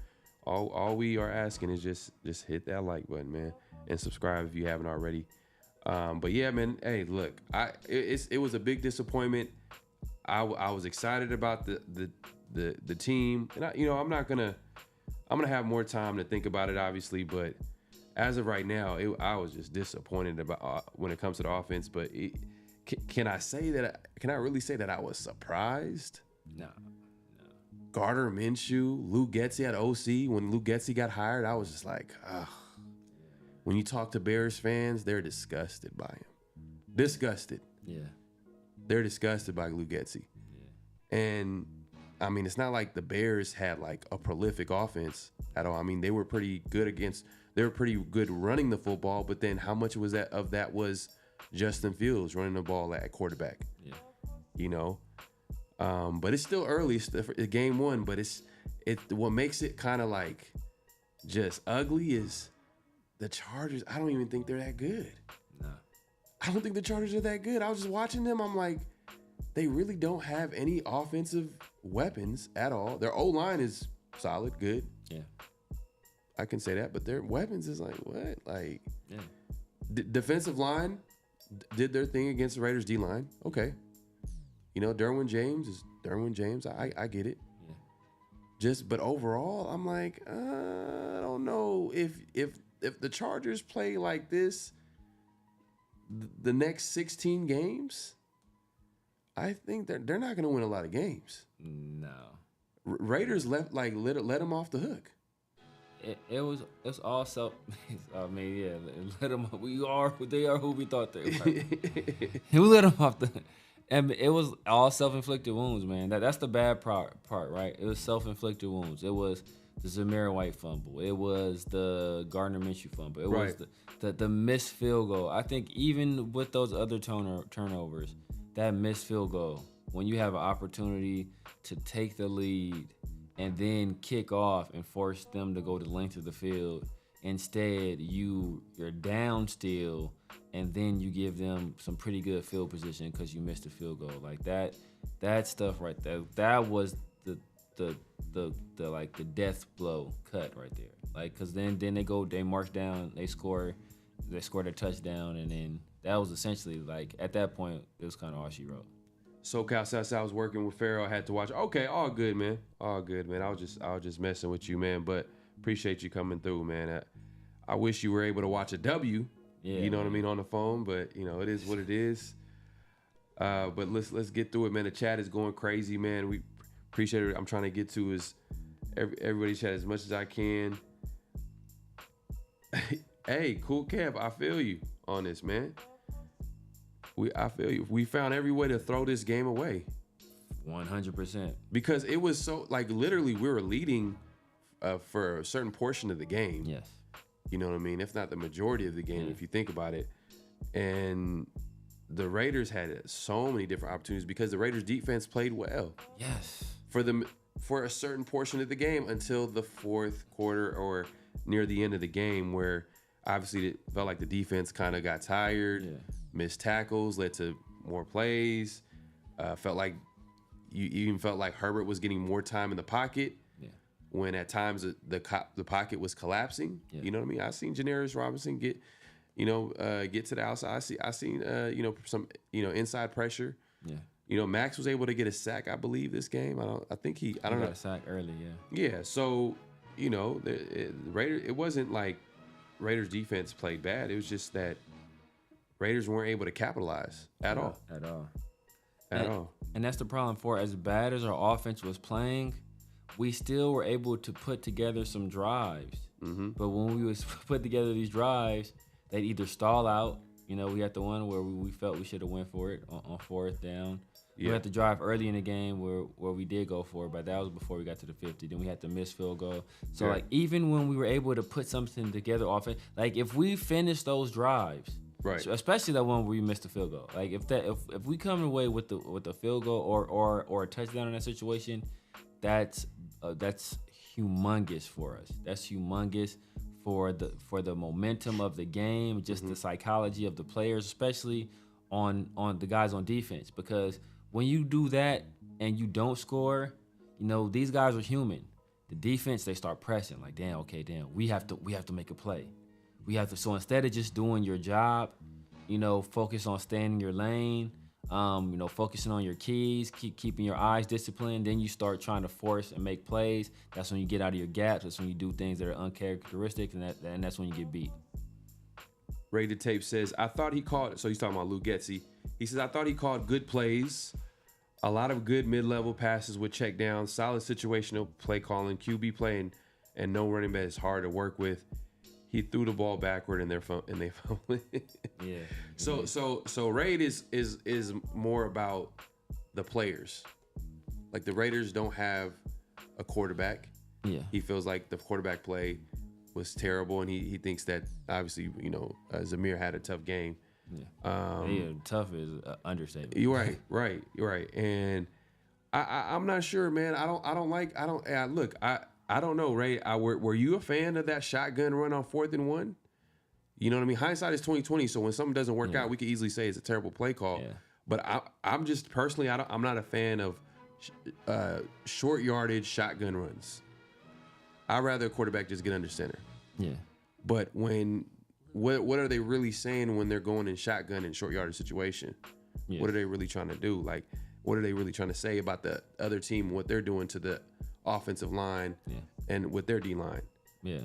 All we are asking is just hit that like button, man, and subscribe if you haven't already. But yeah, man. Hey, look, it was a big disappointment. I was excited about the team, and I'm gonna have more time to think about it, obviously. But as of right now, I was just disappointed about when it comes to the offense. But can I really say that I was surprised? No. Gardner Minshew, Lou Getsy at OC. When Lou Getsy got hired, I was just like, ugh. When you talk to Bears fans, they're disgusted by him. Disgusted. Yeah. They're disgusted by Lou Getsy. Yeah. And I mean, it's not like the Bears had like a prolific offense at all. I mean, they were pretty good running the football, but then how much was that was Justin Fields running the ball at quarterback? Yeah. But it's still early. It's game one, but what makes it kind of like just ugly is the Chargers. I don't even think they're that good. No. I don't think the Chargers are that good. I was just watching them. I'm like, they really don't have any offensive weapons at all. Their O-line is solid, good. Yeah. I can say that, but their weapons is like, what? Like, yeah. Defensive line did their thing against the Raiders D-line. Okay. Derwin James is Derwin James. I get it. Yeah. But overall, I'm like, I don't know if the Chargers play like this the next 16 games, I think they're not going to win a lot of games. No. Raiders let them off the hook. It's all self. I mean, yeah, let them. They are who we thought they were. Who let them off the? And it was all self-inflicted wounds, man. That's the bad part, right? It was self-inflicted wounds. It was the Zamir White fumble. It was the Gardner Minshew fumble. It was the missed field goal. I think even with those other turnovers, that missed field goal, when you have an opportunity to take the lead and then kick off and force them to go the length of the field, instead you're down still, and then you give them some pretty good field position because you missed a field goal. Like that stuff right there. That was the death blow cut right there. Like, because then they march down, they score their touchdown, and then that was essentially, like, at that point it was kind of all she wrote. SoCal Southside, I was working with Pharaoh. I had to watch. Okay, all good, man. All good, man. I was just messing with you, man. But appreciate you coming through, man. I wish you were able to watch a W. Yeah, you know what I mean, on the phone. But it is what it is. But let's get through it, man. The chat is going crazy, man. We appreciate it. I'm trying to get to everybody's chat as much as I can. Hey, Cool Kev, I feel you on this, man. I feel you. We found every way to throw this game away. 100%. Because it was so, like, literally we were leading for a certain portion of the game. Yes. You know what I mean? If not the majority of the game, if you think about it. And the Raiders had so many different opportunities because the Raiders defense played well. Yes. For a certain portion of the game until the fourth quarter or near the end of the game, where obviously it felt like the defense kind of got tired, missed tackles, led to more plays. Felt like you even felt like Herbert was getting more time in the pocket when at times the pocket was collapsing. Yeah. You know what I mean? I seen Janarius Robinson get to the outside. I seen some inside pressure. Yeah. Max was able to get a sack, I believe, this game. I think he got a sack early, Yeah, so the Raiders, it wasn't like Raiders defense played bad. It was just that Raiders weren't able to capitalize at all. At all. And that's the problem. For as bad as our offense was playing, we still were able to put together some drives. Mm-hmm. But when we was put together these drives, they'd either stall out. We had the one where we felt we should have went for it on fourth down. Yeah. We had to drive early in the game where we did go for it, but that was before we got to the 50. Then we had to miss field goal. So, even when we were able to put something together offense, like, if we finished those drives, Right. Especially that one where you missed the field goal. Like if we come away with the field goal or a touchdown in that situation, that's humongous for us. That's humongous for the momentum of the game, just the psychology of the players, especially on the guys on defense. Because when you do that and you don't score, these guys are human. The defense, they start pressing like, damn, we have to make a play. We have to. So instead of just doing your job, focus on staying in your lane, focusing on your keys, keeping your eyes disciplined. Then you start trying to force and make plays. That's when you get out of your gaps. That's when you do things that are uncharacteristic, and that's when you get beat. Rated Tape says, I thought he called, so he's talking about Lou Getsy. He says, I thought he called good plays, a lot of good mid-level passes with check downs, solid situational play calling, QB play, and no running back is hard to work with. He threw the ball backward and they fumbled. Yeah. So Raid is more about the players. Like the Raiders don't have a quarterback. Yeah. He feels like the quarterback play was terrible, and he thinks that obviously Zamir had a tough game. Yeah. Tough is understatement. You're right. And I'm not sure, man. I don't know, Ray. Were you a fan of that shotgun run on 4th and 1? You know what I mean? Hindsight is 20/20. So when something doesn't work out, we can easily say it's a terrible play call. Yeah. But I'm just personally, I'm not a fan of short yardage shotgun runs. I'd rather a quarterback just get under center. Yeah. But what are they really saying when they're going in shotgun and short yardage situation? Yeah. What are they really trying to do? Like, what are they really trying to say about the other team, what they're doing to the offensive line and with their D line? Yeah.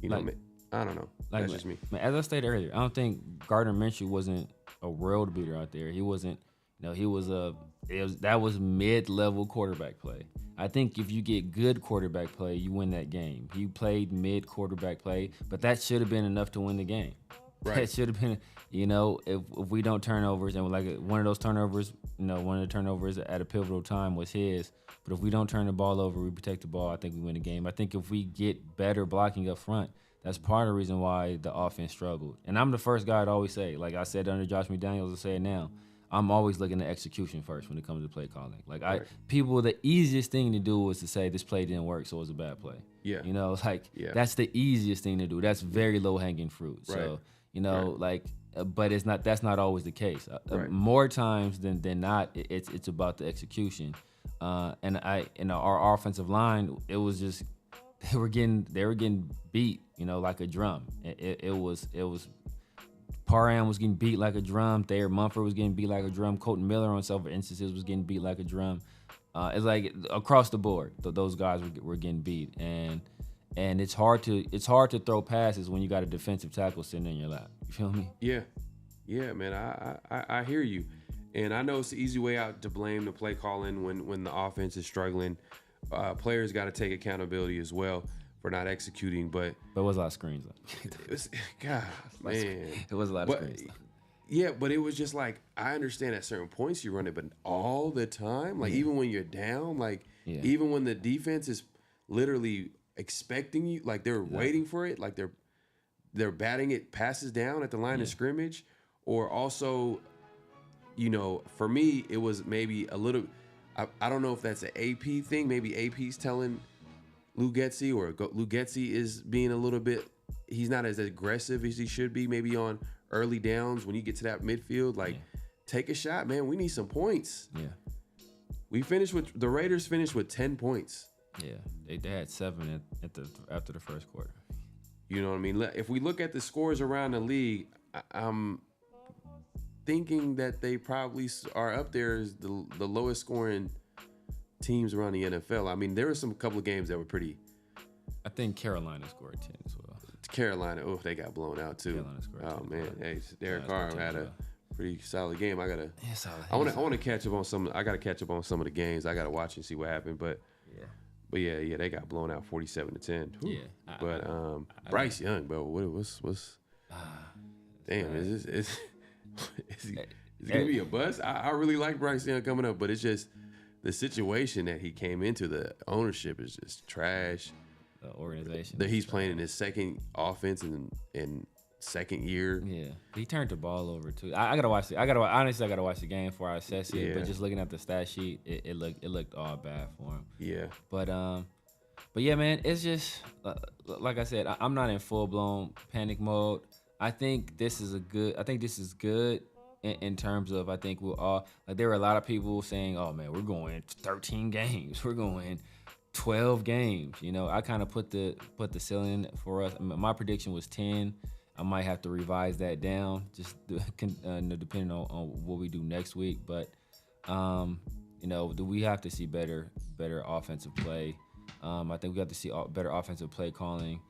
I don't know. That's just me. As I stated earlier, I don't think Gardner Minshew wasn't a world beater out there. He wasn't, that was mid-level quarterback play. I think if you get good quarterback play, you win that game. He played mid quarterback play, but that should have been enough to win the game. Right. That should have been, if we don't turnovers, and like one of those turnovers, one of the turnovers at a pivotal time was his. But if we don't turn the ball over, we protect the ball, I think we win the game. I think if we get better blocking up front, that's part of the reason why the offense struggled. And I'm the first guy to always say, like I said under Josh McDaniels, I say it now, I'm always looking at execution first when it comes to play calling. Like the easiest thing to do was to say this play didn't work, so it was a bad play. Yeah. That's the easiest thing to do. That's very low hanging fruit. Right. So, but that's not always the case. More times than not, it's about the execution. And our offensive line, it was just they were getting beat, like a drum. It was Parham was getting beat like a drum. Thayer Mumford was getting beat like a drum. Colton Miller on several instances was getting beat like a drum. It's like across the board, those guys were getting beat, and it's hard to throw passes when you got a defensive tackle sitting in your lap. You feel me? Yeah, man. I hear you, and I know it's the easy way out to blame the play calling when the offense is struggling. Players got to take accountability as well for not executing, but it was a lot of screens. It was, God, man. It was a lot of screens. Yeah, but it was just like, I understand at certain points you run it, but all the time, even when you're down, even when the defense is literally expecting you, like they're waiting for it, like they're batting it passes down at the line of scrimmage, or also, for me, it was maybe a little, I don't know if that's an AP thing. Maybe AP's telling Lou Getsy, or Lou Getsy is being a little bit, he's not as aggressive as he should be, maybe on early downs when you get to that midfield. Take a shot, man. We need some points. Yeah. The Raiders finished with 10 points. Yeah. They had 7 after the first quarter. You know what I mean? If we look at the scores around the league, I'm thinking that they probably are up there as the lowest scoring teams around the NFL. I mean, there were some couple of games that were pretty. I think Carolina scored 10 as well. Carolina, they got blown out too. Carolina scored 10. Oh man, hey, Derek Carr had a pretty solid game. I want to catch up on some. I got to catch up on some of the games. I got to watch and see what happened. But yeah, they got blown out 47-10. Whew. Yeah, but Bryce Young, bro, what's damn, is he gonna be a bust? I really like Bryce Young coming up, but it's just the situation that he came into. The ownership is just trash. The organization that he's playing in his second offense, and second year. Yeah, he turned the ball over too. I gotta watch it. Honestly, I gotta watch the game before I assess it. Yeah. But just looking at the stat sheet, it looked all bad for him. Yeah. But yeah, man, it's just like I said, I'm not in full blown panic mode. I think this is good in terms of, I think we'll all, like, there were a lot of people saying, oh man, we're going 13 games, we're going 12 games. You know, I kind of put the ceiling for us. My prediction was 10. I might have to revise that down, just depending on what we do next week. But you know, we have to see better offensive play. I think we have to see better offensive play calling.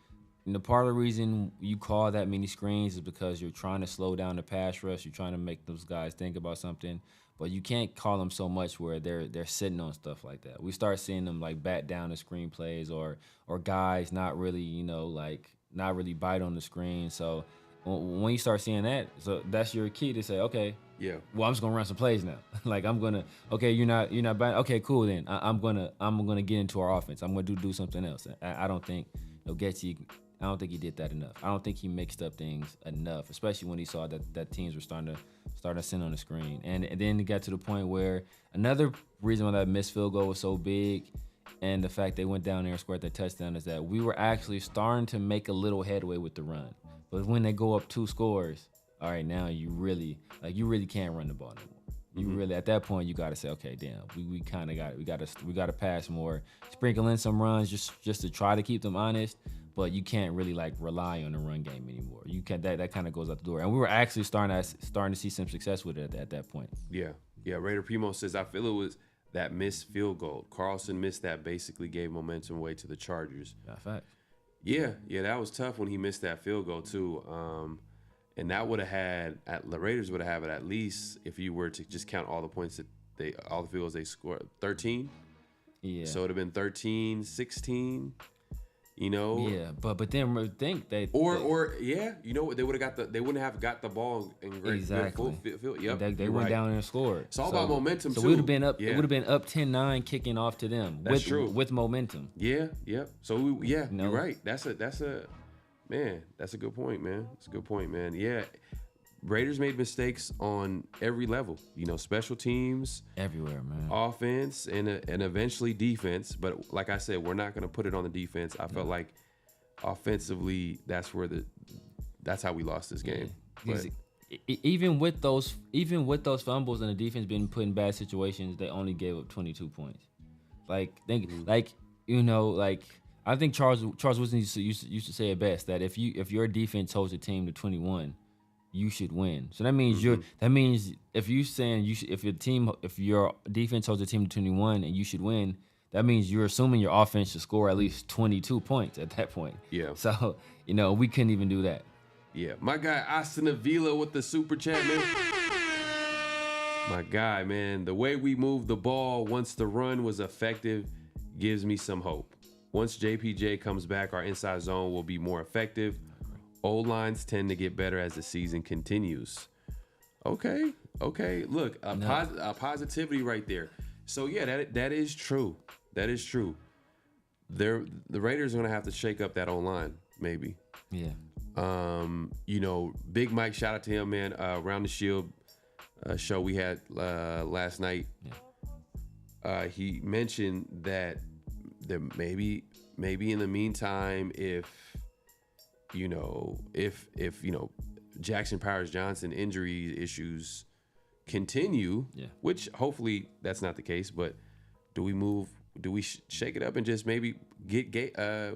And the part of the reason you call that many screens is because you're trying to slow down the pass rush. You're trying to make those guys think about something, but you can't call them so much where they're sitting on stuff like that. We start seeing them like bat down the screen plays, or guys not really, you know, like not really bite on the screen. So when you start seeing that, so that's your key to say, okay, yeah, well, I'm just gonna run some plays now. Like I'm gonna, okay, you're not biting. Okay, cool. Then I'm gonna get into our offense. I'm gonna do something else. I don't think, you know, Getty, I don't think he did that enough. I don't think he mixed up things enough, especially when he saw that teams were starting to send on the screen. And then it got to the point where another reason why that missed field goal was so big, and the fact they went down there and scored that touchdown, is that we were actually starting to make a little headway with the run. But when they go up 2 scores, all right, now you really can't run the ball no more. You really, at that point, you got to say, okay, damn, we kind of we got to pass more, sprinkle in some runs just to try to keep them honest. But you can't really like rely on the run game anymore. You can that kind of goes out the door. And we were actually starting to see some success with it at that point. Yeah. Raider Primo says, I feel it was that missed field goal. Carlson missed that, basically gave momentum away to the Chargers. Fact. Yeah, that was tough when he missed that field goal too. And that would have had, the Raiders would have had it at least, if you were to just count all the points that all the field goals they scored, 13. Yeah. So it would have been 13, 16. You know. Yeah, but then think they you know what, they wouldn't have got the ball in great exactly. Good field. Yep, they went right down there and scored. It's all about momentum too. So we would have been up. It would have been up 10-9 kicking off to them. That's true. With momentum. Yeah. So you're right. That's a man. That's a good point, man. That's a good point, man. Yeah. Raiders made mistakes on every level, you know, special teams, everywhere, man, offense, and eventually defense. But like I said, we're not going to put it on the defense. I felt like offensively, that's how we lost this game. Yeah. Even with those fumbles and the defense being put in bad situations, they only gave up 22 points. I think Charles Woodson used to say it best, that if your defense holds a team to 21, you should win. So that means if your defense holds a team to 21 and you should win, that means you're assuming your offense should score at least 22 points at that point. Yeah. So, you know, we couldn't even do that. Yeah. My guy Austin Avila with the super chat, man. My guy, man, the way we moved the ball once the run was effective gives me some hope. Once JPJ comes back, our inside zone will be more effective. Old lines tend to get better as the season continues. Okay. Look, a positivity right there. So yeah, that is true. That is true. The Raiders are gonna have to shake up that old line, maybe. Yeah. You know, Big Mike, shout out to him, man. Around the Shield show we had last night. Yeah. He mentioned that there maybe in the meantime, if Jackson Powers Johnson injury issues continue, which hopefully that's not the case, but do we shake it up and just maybe get the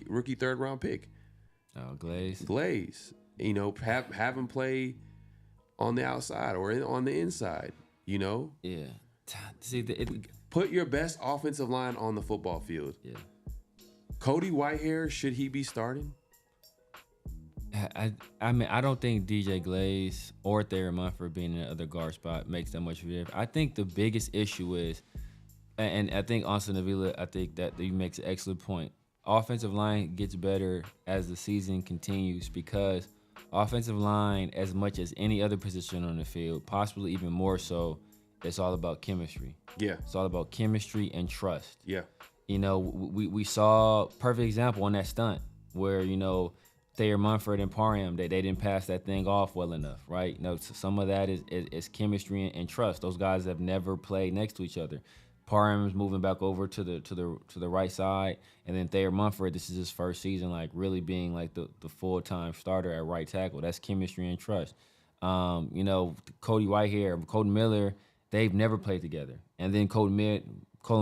rookie 3rd round pick? Glaze, you know, have him play on the outside or on the inside, you know? Yeah. See, put your best offensive line on the football field. Yeah. Cody Whitehair, should he be starting? I mean, I don't think DJ Glaze or Thayer Munford being in the other guard spot makes that much of a difference. I think the biggest issue is, and I think Austin Avila, I think that he makes an excellent point. Offensive line gets better as the season continues, because offensive line, as much as any other position on the field, possibly even more so, it's all about chemistry. Yeah. It's all about chemistry and trust. Yeah. You know, we saw perfect example on that stunt where, you know, Thayer Munford and Parham, they didn't pass that thing off well enough, right? So some of that is chemistry and trust. Those guys have never played next to each other. Parham is moving back over to the right side, and then Thayer Munford, this is his first season, like really being like the full-time starter at right tackle. That's chemistry and trust. Cody Whitehair, Colton Miller, they've never played together, and then Colton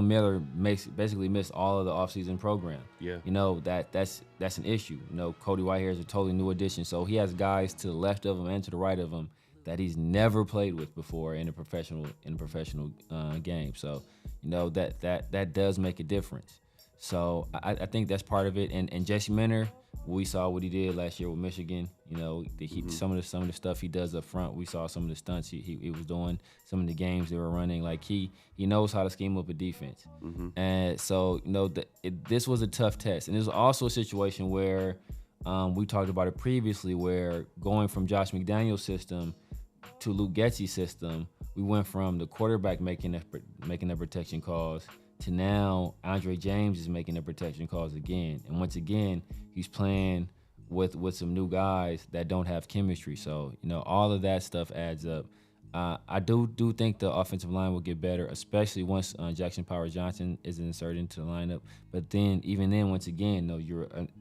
Miller basically missed all of the offseason program. Yeah. That's an issue. Cody Whitehair is a totally new addition, so he has guys to the left of him and to the right of him that he's never played with before in a professional game. So, that does make a difference. So I think that's part of it. And Jesse Minter, we saw what he did last year with Michigan. Some of the stuff he does up front. We saw some of the stunts he was doing, some of the games they were running. Like he knows how to scheme up a defense. And so this was a tough test. And it was also a situation where we talked about it previously, where going from Josh McDaniel's system to Luke Getsy's system, we went from the quarterback making the protection calls to now Andre James is making the protection calls again. And once again, he's playing with some new guys that don't have chemistry. So, all of that stuff adds up. I do think the offensive line will get better, especially once Jackson Powers-Johnson is inserted into the lineup. But then, even then, once again,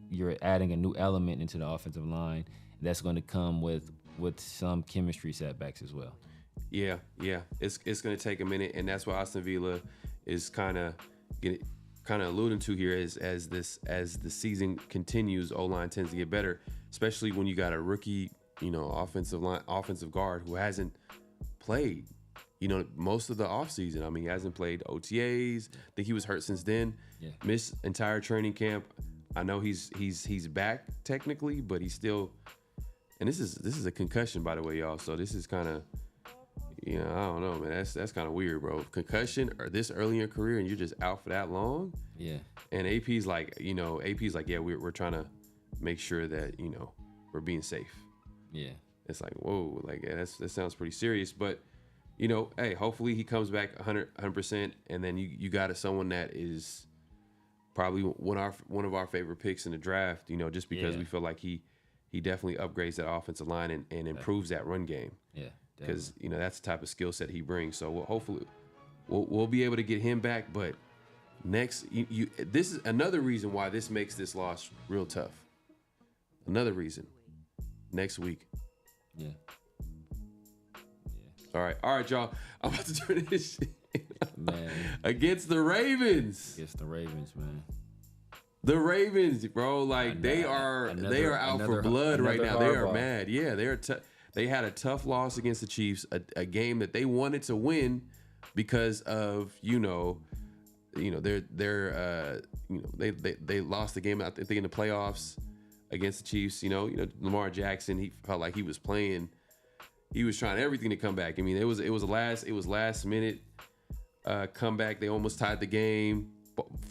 you're adding a new element into the offensive line that's going to come with some chemistry setbacks as well. Yeah. It's going to take a minute, and that's what Aston Villa is kind of alluding to here. As the season continues, O-line tends to get better, especially when you got a rookie, offensive guard who hasn't played, most of the offseason. I mean, he hasn't played OTAs. I think he was hurt since then. Yeah. Missed entire training camp. I know he's back technically, but he's still. And this is a concussion, by the way, y'all. So this is kind of, I don't know, man. That's kind of weird, bro. Concussion or this early in your career, and you're just out for that long. Yeah. And AP's like, yeah, we're trying to make sure that we're being safe. Yeah. It's like, whoa, like that sounds pretty serious. But hey, hopefully he comes back 100%, and then you got someone that is probably one of our favorite picks in the draft. Just because we feel like he definitely upgrades that offensive line and improves that run game. Yeah. Because that's the type of skill set he brings. So hopefully we'll be able to get him back. But next, this is another reason why this makes this loss real tough. Another reason. Next week. Yeah. All right, y'all. I'm about to turn this shit man. Against the Ravens. Against the Ravens, man. The Ravens, bro, like they are out for blood right now. They are mad. Yeah, they had a tough loss against the Chiefs, a game that they wanted to win because of they lost the game, I think, in the playoffs against the Chiefs. Lamar Jackson, he felt like he was playing. He was trying everything to come back. I mean, it was last minute comeback. They almost tied the game.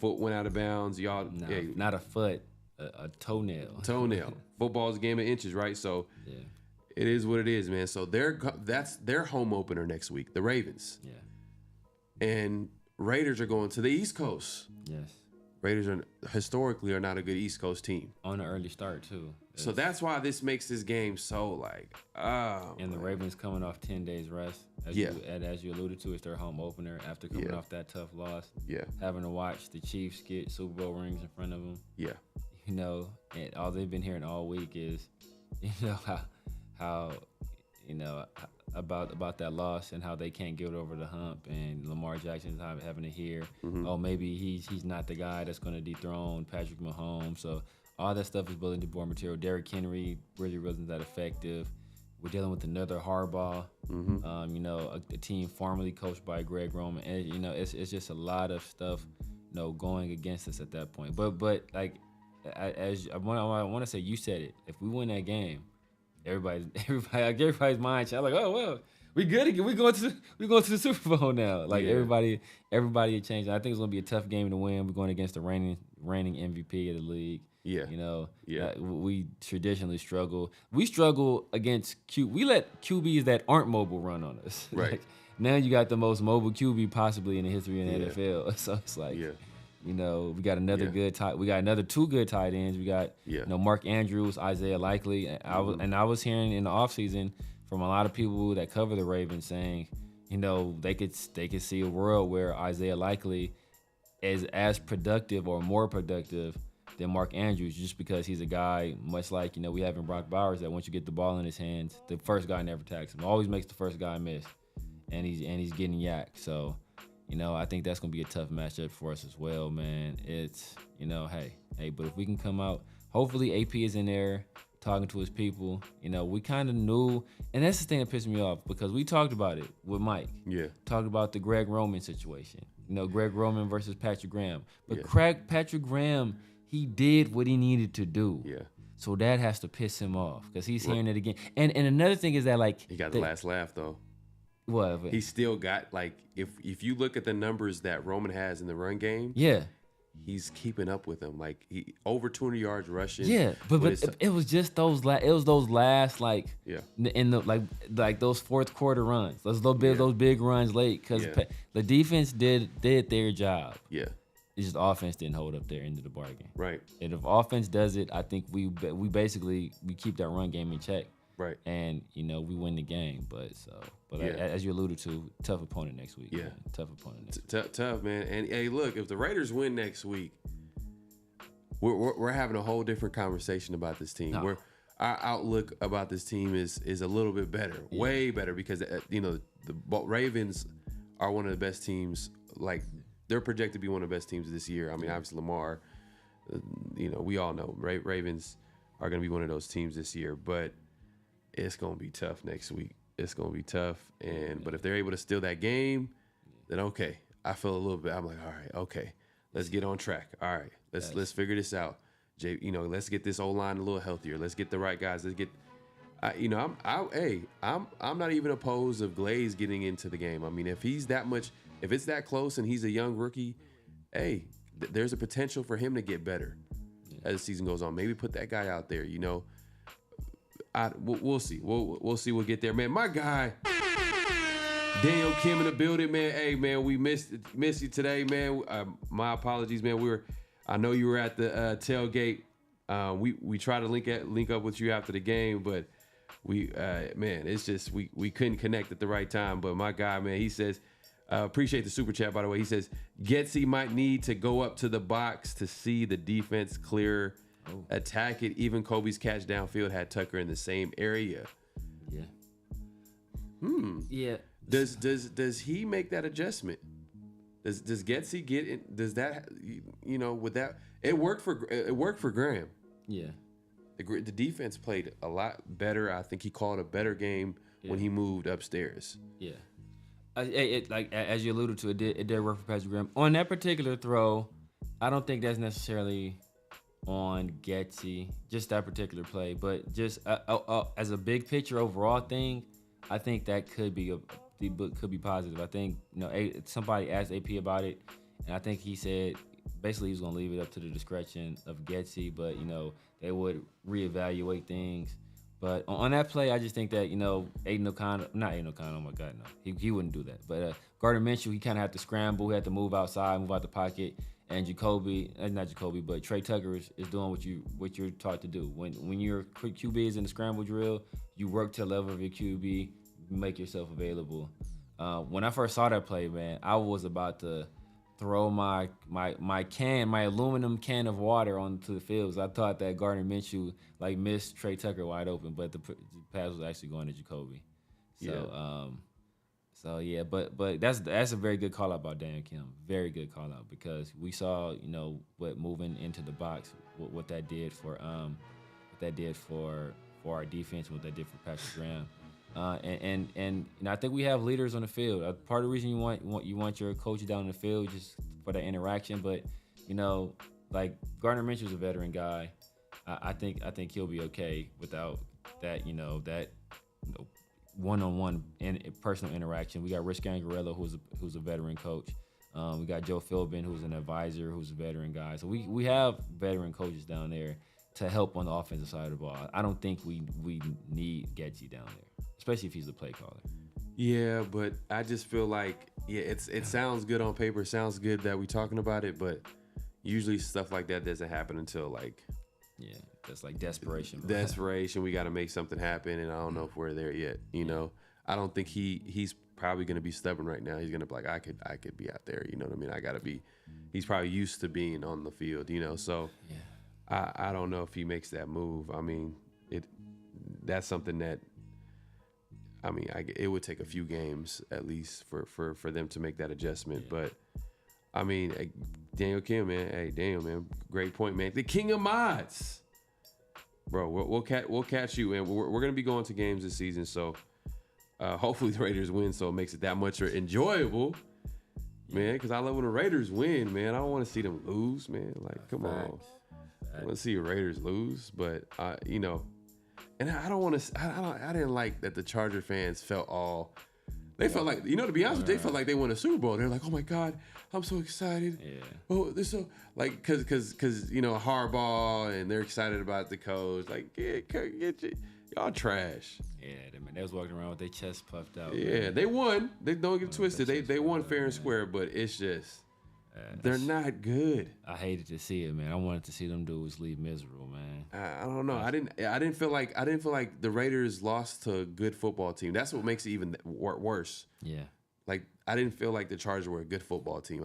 Foot went out of bounds. Y'all, not a foot, a toenail. Football's a game of inches, right? So it is what it is, man. So that's their home opener next week, the Ravens. Yeah. And Raiders are going to the East Coast. Yes. Raiders historically are not a good East Coast team. On an early start too. So that's why this makes this game so like, and the Ravens coming off 10 days rest. As you alluded to, it's their home opener after coming off that tough loss. Yeah. Having to watch the Chiefs get Super Bowl rings in front of them. Yeah. And all they've been hearing all week is, how about that loss and how they can't get over the hump, and Lamar Jackson's having to hear, maybe he's not the guy that's going to dethrone Patrick Mahomes. So all that stuff is bulletin board material. Derrick Henry really wasn't that effective. We're dealing with another Harbaugh, a team formerly coached by Greg Roman, and it's just a lot of stuff, going against us at that point. But like, I want to say, you said it. If we win that game, everybody's mind. I'm like, oh well, we good again. We going to the Super Bowl now. Like everybody had changed. I think it's gonna be a tough game to win. We're going against the reigning MVP of the league. Yeah. We traditionally struggle. We struggle against we let QBs that aren't mobile run on us. Right. Like, now you got the most mobile QB possibly in the history of the NFL. So it's like, You know, we got another we got another 2 good tight ends. We got Mark Andrews, Isaiah Likely. I was hearing in the offseason from a lot of people that cover the Ravens saying, you know, they could see a world where Isaiah Likely is as productive or more productive than Mark Andrews, just because he's a guy, much like, you know, we have in Brock Bowers, that once you get the ball in his hands, the first guy never tags him. Always makes the first guy miss, and he's getting yacked. So, you know, I think that's gonna be a tough matchup for us as well, man. It's, you know, hey, but if we can come out, hopefully AP is in there talking to his people. You know, we kind of knew, and that's the thing that pissed me off, because we talked about it with Mike. Yeah. Talked about the Greg Roman situation. You know, Greg Roman versus Patrick Graham. But Patrick Graham, he did what he needed to do. Yeah. So that has to piss him off, because he's hearing it again. And another thing is that, like, he got the last laugh though. What? He still got, like, if you look at the numbers that Roman has in the run game, he's keeping up with him. Like, he over 200 yards rushing. Yeah, but it was just those last like in the like those fourth quarter runs, those big runs late, because the defense did their job. Yeah. It's just offense didn't hold up their end of the bargain. Right. And if offense does it, I think we basically keep that run game in check. Right. And, you know, we win the game. But as you alluded to, tough opponent next week. Yeah. Man. Tough opponent next week. Tough, man. And, hey, look, if the Raiders win next week, we're having a whole different conversation about this team. Our outlook about this team is a little bit better, way better, because, you know, the Ravens are one of the best teams. Like, they're projected to be one of the best teams this year. I mean, obviously Lamar, you know, we all know Ravens are going to be one of those teams this year, but it's going to be tough next week. It's going to be tough. But if they're able to steal that game, then okay. I feel a little bit, I'm like, all right, okay, let's get on track. All right, let's figure this out. You know, let's get this O-line a little healthier. Let's get the right guys. Let's get, you know, I'm not even opposed of Glaze getting into the game. I mean, if it's that close and he's a young rookie, hey, there's a potential for him to get better as the season goes on. Maybe put that guy out there, you know. We'll see. We'll see. We'll get there, man. My guy, Daniel Kim in the building, man. Hey, man, we missed you today, man. My apologies, man. I know you were at the tailgate. We tried to link up with you after the game, but man, it's just we couldn't connect at the right time. But my guy, man, he says, appreciate the super chat, by the way. He says Getsy might need to go up to the box to see the defense clear. Attack it. Even Kobe's catch downfield had Tucker in the same area. Yeah. Yeah. Does he make that adjustment? Does Getsy get in? Does that, you know, with that, it worked for Graham. Yeah. The defense played a lot better. I think he called a better game when he moved upstairs. Yeah. Like as you alluded to, it did work for Patrick Graham on that particular throw. I don't think that's necessarily on Getsy, just that particular play, but just as a big picture overall thing, I think that could be positive. I think, you know, somebody asked AP about it, and I think he said basically he's gonna leave it up to the discretion of Getsy, but, you know, they would reevaluate things. But on that play, I just think that, you know, not Aiden O'Connell, oh my God, no, he wouldn't do that. But Gardner Minshew, he kind of had to scramble, he had to move outside, move out the pocket. And but Trey Tucker is doing what you're taught to do. When your QB is in the scramble drill, you work to the level of your QB, make yourself available. When I first saw that play, man, I was about to throw my aluminum can of water onto the field. I thought that Gardner Minshew like missed Trey Tucker wide open, but the pass was actually going to Jacoby. But that's a very good call out by Daniel Kim. Very good call out, because we saw, you know, what moving into the box, what that did for our defense, what that did for Patrick Graham. And you know, I think we have leaders on the field. Part of the reason you want your coach down in the field just for that interaction, but, you know, like Gardner Minshew's a veteran guy. I think he'll be okay without that, you know, one-on-one personal interaction. We got Rich Gangarello, who's a veteran coach. We got Joe Philbin, who's an advisor, who's a veteran guy. So we have veteran coaches down there to help on the offensive side of the ball. I don't think we need Getsy down there, especially if he's the play caller. Yeah, but I just feel like, it sounds good on paper. It sounds good that we're talking about it, but usually stuff like that doesn't happen until like. Yeah, that's like desperation. Desperation. We got to make something happen, and I don't know if we're there yet. You know, I don't think he's probably going to be stubborn right now. He's going to be like, I could be out there. You know what I mean? I got to be. He's probably used to being on the field. You know, so I don't know if he makes that move. I mean, that's something that. I mean, it would take a few games at least for them to make that adjustment. But I mean, Daniel Kim, man. Hey, Daniel, man, great point, man. The king of mods, bro. We'll catch you, and we're gonna be going to games this season. So hopefully the Raiders win, so it makes it that much more enjoyable, man. Because I love when the Raiders win, man. I don't want to see them lose, man. Like, come on, I want to see the Raiders lose, but you know. And I don't want to. I didn't like that the Charger fans felt all. They felt like, you know, to be honest, they felt like they won a Super Bowl. They're like, oh my God, I'm so excited. Yeah. Oh, this so like because you know Harbaugh and they're excited about the coach. Like, get y'all trash. Yeah, they was walking around with their chest puffed out. Yeah, man. They won. They don't get twisted. They won fair and square, but it's just. They're not good. I hated to see it, man. I wanted to see them dudes leave miserable, man. I don't know. I didn't feel like the Raiders lost to a good football team. That's what makes it even worse. Yeah. Like I didn't feel like the Chargers were a good football team.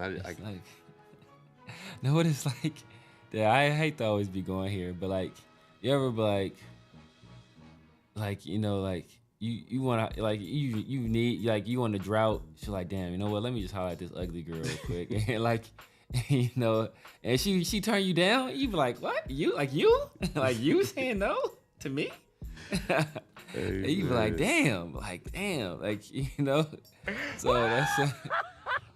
No, what it's like. Yeah, I hate to always be going here, but like, you ever be like you know, like. You want to, like, you need, like, you on a drought. She's like, damn, you know what? Let me just highlight this ugly girl real quick. And, like, you know, and she turn you down. You be like, what? You? Like, you saying no to me? And you be like, damn, like, you know? So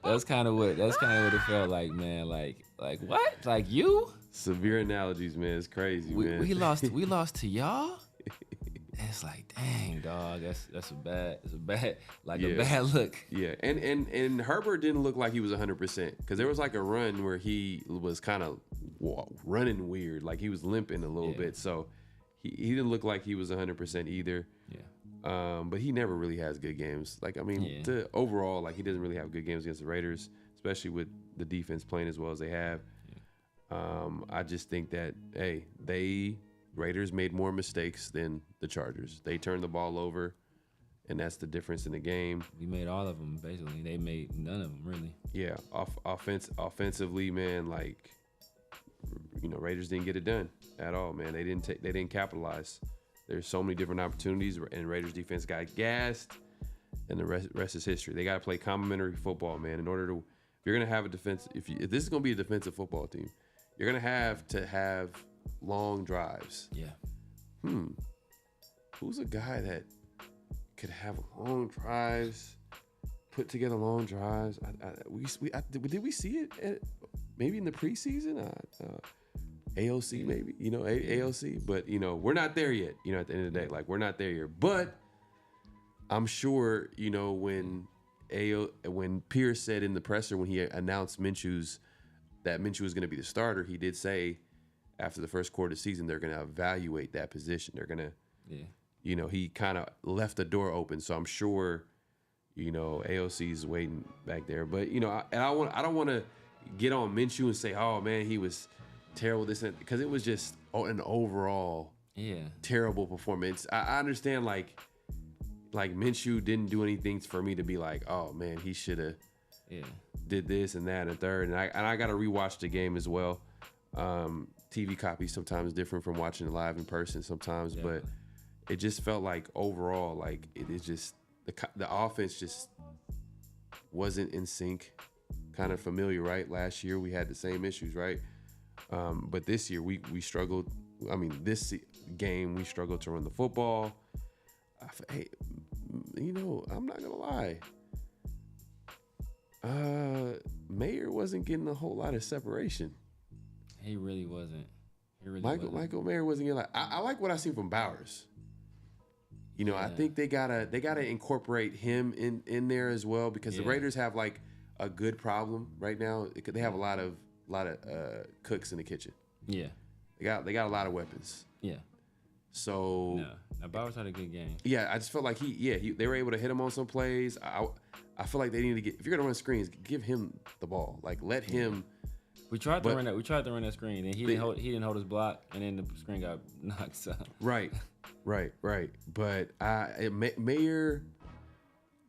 that's kind of what it felt like, man. Like what? Like, you? Severe analogies, man. It's crazy, man. We lost to y'all? It's like, dang, dog, that's a bad look. Yeah, and Herbert didn't look like he was 100% because there was like a run where he was kind of running weird, like he was limping a little bit. So he didn't look like he was 100% either. Yeah. But he never really has good games. Like I mean, overall, like he doesn't really have good games against the Raiders, especially with the defense playing as well as they have. Yeah. I just think that Raiders made more mistakes than the Chargers. They turned the ball over, and that's the difference in the game. We made all of them, basically. They made none of them, really. Yeah, offensively, man, like, you know, Raiders didn't get it done at all, man. They didn't capitalize. There's so many different opportunities, and Raiders defense got gassed, and the rest is history. They got to play complimentary football, man. In order to, if you're gonna have a defense, if this is gonna be a defensive football team, you're gonna have to have long drives. Yeah. Who's a guy that could have long drives, put together long drives? Did we see it maybe in the preseason? AOC maybe, you know, AOC. But, you know, we're not there yet, you know, at the end of the day. Like, we're not there yet. But I'm sure, you know, when Pierce said in the presser when he announced that Minshew was going to be the starter, he did say after the first quarter of the season, they're going to evaluate that position. They're going to, you know, he kind of left the door open. So I'm sure, you know, AOC is waiting back there. But, you know, I don't want to get on Minshew and say, oh, man, he was terrible, because it was just an overall terrible performance. I understand, like Minshew didn't do anything for me to be like, oh, man, he should have did this and that and third. And I got to rewatch the game as well. TV copy sometimes different from watching it live in person sometimes, but it just felt like overall, like it is just the offense just wasn't in sync, kind of familiar, right? Last year we had the same issues, right? But this year we struggled. I mean, this game we struggled to run the football. Hey, you know, I'm not gonna lie. Mayer wasn't getting a whole lot of separation. He really wasn't. Michael Mayer wasn't getting I like what I see from Bowers. You know, I think they gotta incorporate him in there as well, because the Raiders have like a good problem right now. They have a lot of cooks in the kitchen. Yeah, they got a lot of weapons. Yeah. So now Bowers had a good game. Yeah, I just felt like they were able to hit him on some plays. I feel like they need to if you're gonna run screens, give him the ball. Like let him We tried to run that. We tried to run that screen, and he didn't hold his block, and then the screen got knocked out. Right. But Mayer,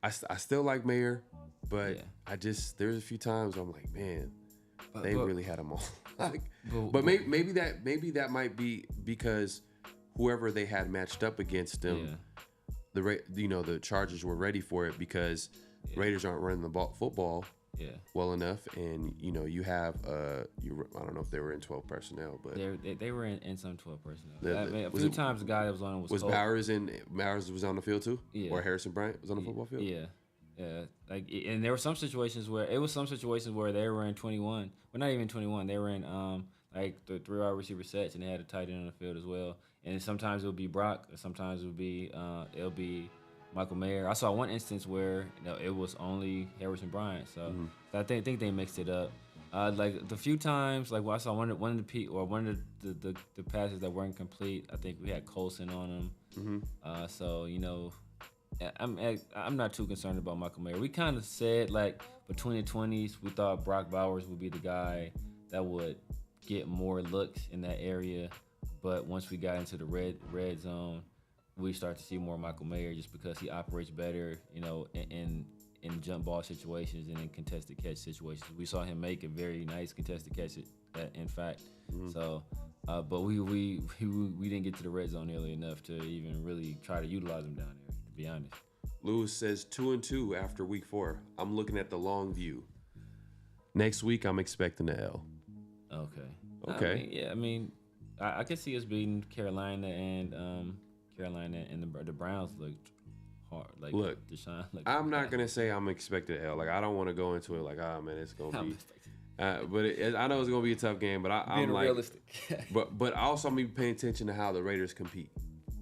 I still like Mayer, but there's a few times I'm like, man, they really had them all. but maybe that might be because whoever they had matched up against them, the Chargers were ready for it because Raiders aren't running the football well enough, and you have I don't know if they were in 12 personnel, but they were in some 12 personnel. A few times the guy that was on was Bowers was on the field too, or Harrison Bryant was on the football field. And there were some situations where they were in 21, well not even 21, they were in the 3 wide receiver sets, and they had a tight end on the field as well. And sometimes it would be Brock, or sometimes it would be it'll be Michael Mayer. I saw one instance where it was only Harrison Bryant. So I think they mixed it up. The few times, I saw one of the passes that weren't complete. I think we had Colson on them. I'm not too concerned about Michael Mayer. We kind of said between the 20s, we thought Brock Bowers would be the guy that would get more looks in that area. But once we got into the red zone, we start to see more Michael Mayer just because he operates better, in jump ball situations and in contested catch situations. We saw him make a very nice contested catch, in fact. So, but we didn't get to the red zone nearly enough to even really try to utilize him down there, to be honest. Lewis says 2-2 after week 4. I'm looking at the long view. Next week, I'm expecting an L. Okay. I could see us beating Carolina and the Browns looked hard. Look, Deshaun. I'm not gonna say I'm expecting L. I don't want to go into it it's gonna be. But I know it's gonna be a tough game. But I'm realistic. but also I'm be paying attention to how the Raiders compete.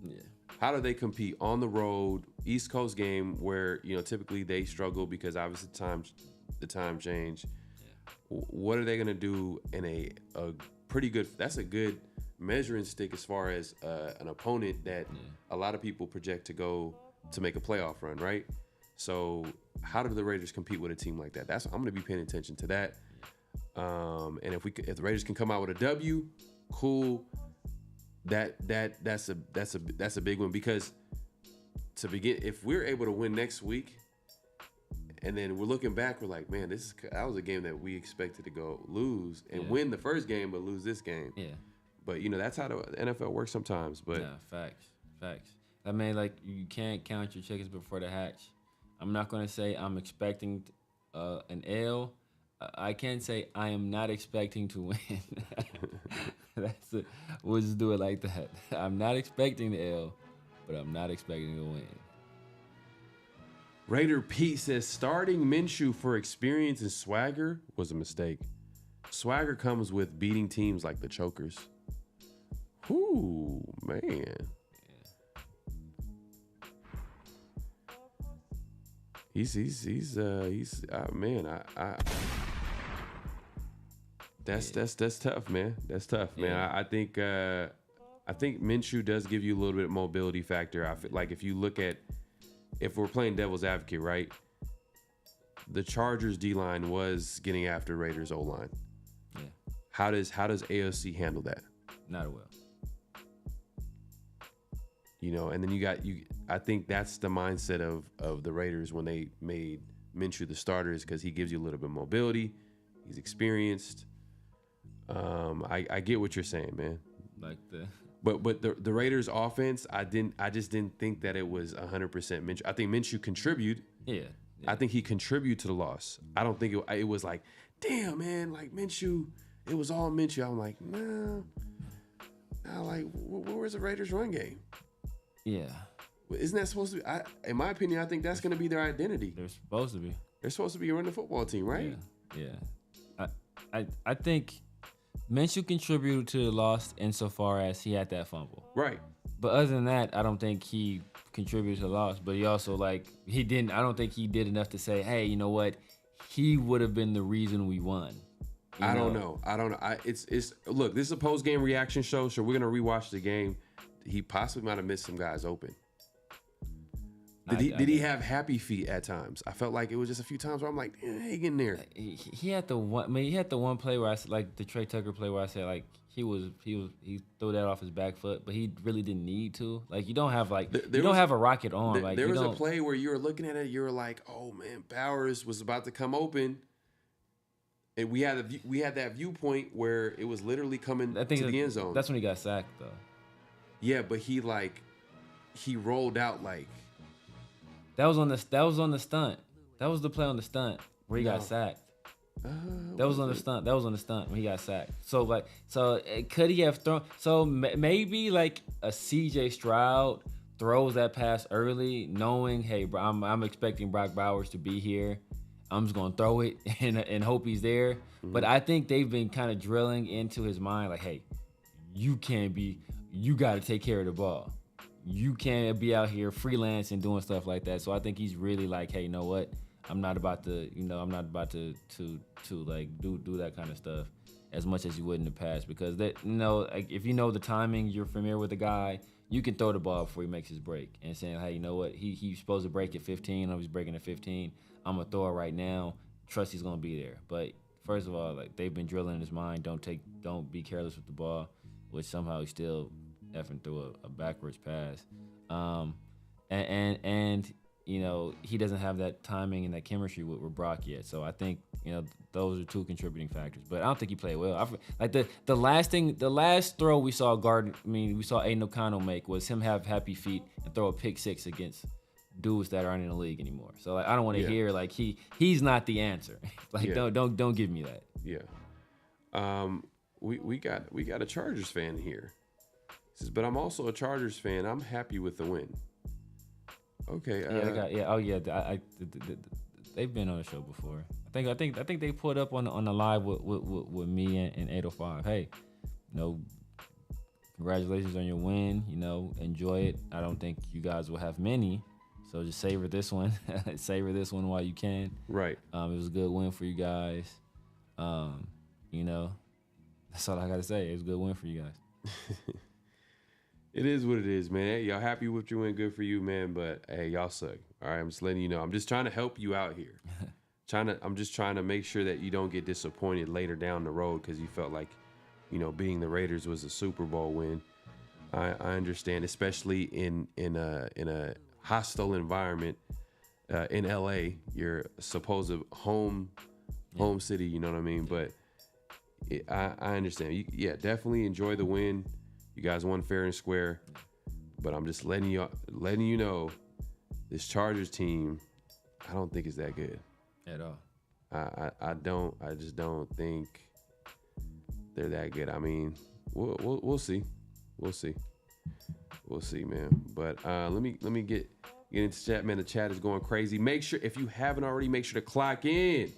Yeah. How do they compete on the road, East Coast game, where typically they struggle because obviously the time change. Yeah. What are they gonna do in a pretty good? That's a good measuring stick as far as an opponent that a lot of people project to make a playoff run, right? So how do the Raiders compete with a team like that? I'm going to be paying attention to that. And if the Raiders can come out with a W, cool. That's a big one, because to begin, if we're able to win next week, and then we're looking back, we're like, man, that was a game that we expected to lose and win the first game, but lose this game. Yeah. But that's how the NFL works sometimes. But facts. You can't count your chickens before they hatch. I'm not gonna say I'm expecting an L. I can say I am not expecting to win. That's it. We'll just do it like that. I'm not expecting the L, but I'm not expecting to win. Raider Pete says starting Minshew for experience and swagger was a mistake. Swagger comes with beating teams like the Chokers. Ooh, man. He's man. That's tough, man. That's tough, man. I think Minshew does give you a little bit of mobility factor. I feel like if we're playing devil's advocate, right? The Chargers D-line was getting after Raiders O-line. Yeah. How does AOC handle that? Not well. And then I think that's the mindset of the Raiders when they made Minshew the starter, is because he gives you a little bit of mobility. He's experienced. I get what you're saying, man. But the Raiders offense, I just didn't think that it was 100% Minshew. I think Minshew contributed. Yeah. I think he contributed to the loss. I don't think it was like, damn, man, Minshew, it was all Minshew. I'm like, nah, where's the Raiders run game? Yeah. Isn't that supposed to be? In my opinion, I think that's going to be their identity. They're supposed to be. They're supposed to be running the football team, right? Yeah. I think Minshew contributed to the loss insofar as he had that fumble. Right. But other than that, I don't think he contributed to the loss. But he also I don't think he did enough to say, hey, you know what? He would have been the reason we won. I don't know. Look, this is a post-game reaction show, so we're going to rewatch the game. He possibly might have missed some guys open. Did he have happy feet at times? I felt like it was just a few times where I'm like, hey, get in there. He had the one. I mean, he had the one play where I said, like the Trey Tucker play where I said like he threw that off his back foot, but he really didn't need to. Like you don't have like you don't have a rocket arm. Like there was a play where you were looking at it, you were like, oh man, Bowers was about to come open. And we had that viewpoint where it was literally coming to the end zone. That's when he got sacked, though. Yeah, but he rolled out like. That was on the stunt. That was the play on the stunt where he got sacked. That was on the stunt. That was on the stunt when he got sacked. So could he have thrown? So maybe like a CJ Stroud throws that pass early, knowing, hey, I'm expecting Brock Bowers to be here. I'm just gonna throw it and hope he's there. Mm-hmm. But I think they've been kind of drilling into his mind, like, hey, you got to take care of the ball. You can't be out here freelance and doing stuff like that. So I think he's really like, hey, you know what? I'm not about to like do that kind of stuff as much as you would in the past, because that, like if you know the timing, you're familiar with the guy, you can throw the ball before he makes his break and saying, hey, you know what? He's supposed to break at 15. He's breaking at 15. I'm gonna throw it right now. Trust he's gonna be there. But first of all, like they've been drilling in his mind, don't be careless with the ball, which somehow he still effing threw a backwards pass. And he doesn't have that timing and that chemistry with Brock yet. So I think those are two contributing factors. But I don't think he played well. Like the last throw we saw Aiden O'Connell make was him have happy feet and throw a pick six against dudes that aren't in the league anymore. So like I don't want to hear like he's not the answer. Like don't give me that. Yeah. We got a Chargers fan here. He says, but I'm also a Chargers fan. I'm happy with the win. Okay. They've been on the show before. I think they put up on the live with me and 805. Hey, congratulations on your win. Enjoy it. I don't think you guys will have many. So just savor this one. Savor this one while you can. Right. It was a good win for you guys. That's all I got to say. It was a good win for you guys. It is what it is, man. Hey, y'all happy with your win? Good for you, man. But hey, y'all suck. All right, I'm just letting you know. I'm just trying to help you out here. I'm just trying to make sure that you don't get disappointed later down the road because you felt like, being the Raiders was a Super Bowl win. I understand, especially in a hostile environment in LA, your supposed home city. You know what I mean? But I understand. Definitely enjoy the win. You guys won fair and square, but I'm just letting you know, this Chargers team, I don't think is that good at all. I just don't think they're that good. I mean, we'll see, man. But let me get into chat, man. The chat is going crazy. Make sure, if you haven't already, make sure to clock in.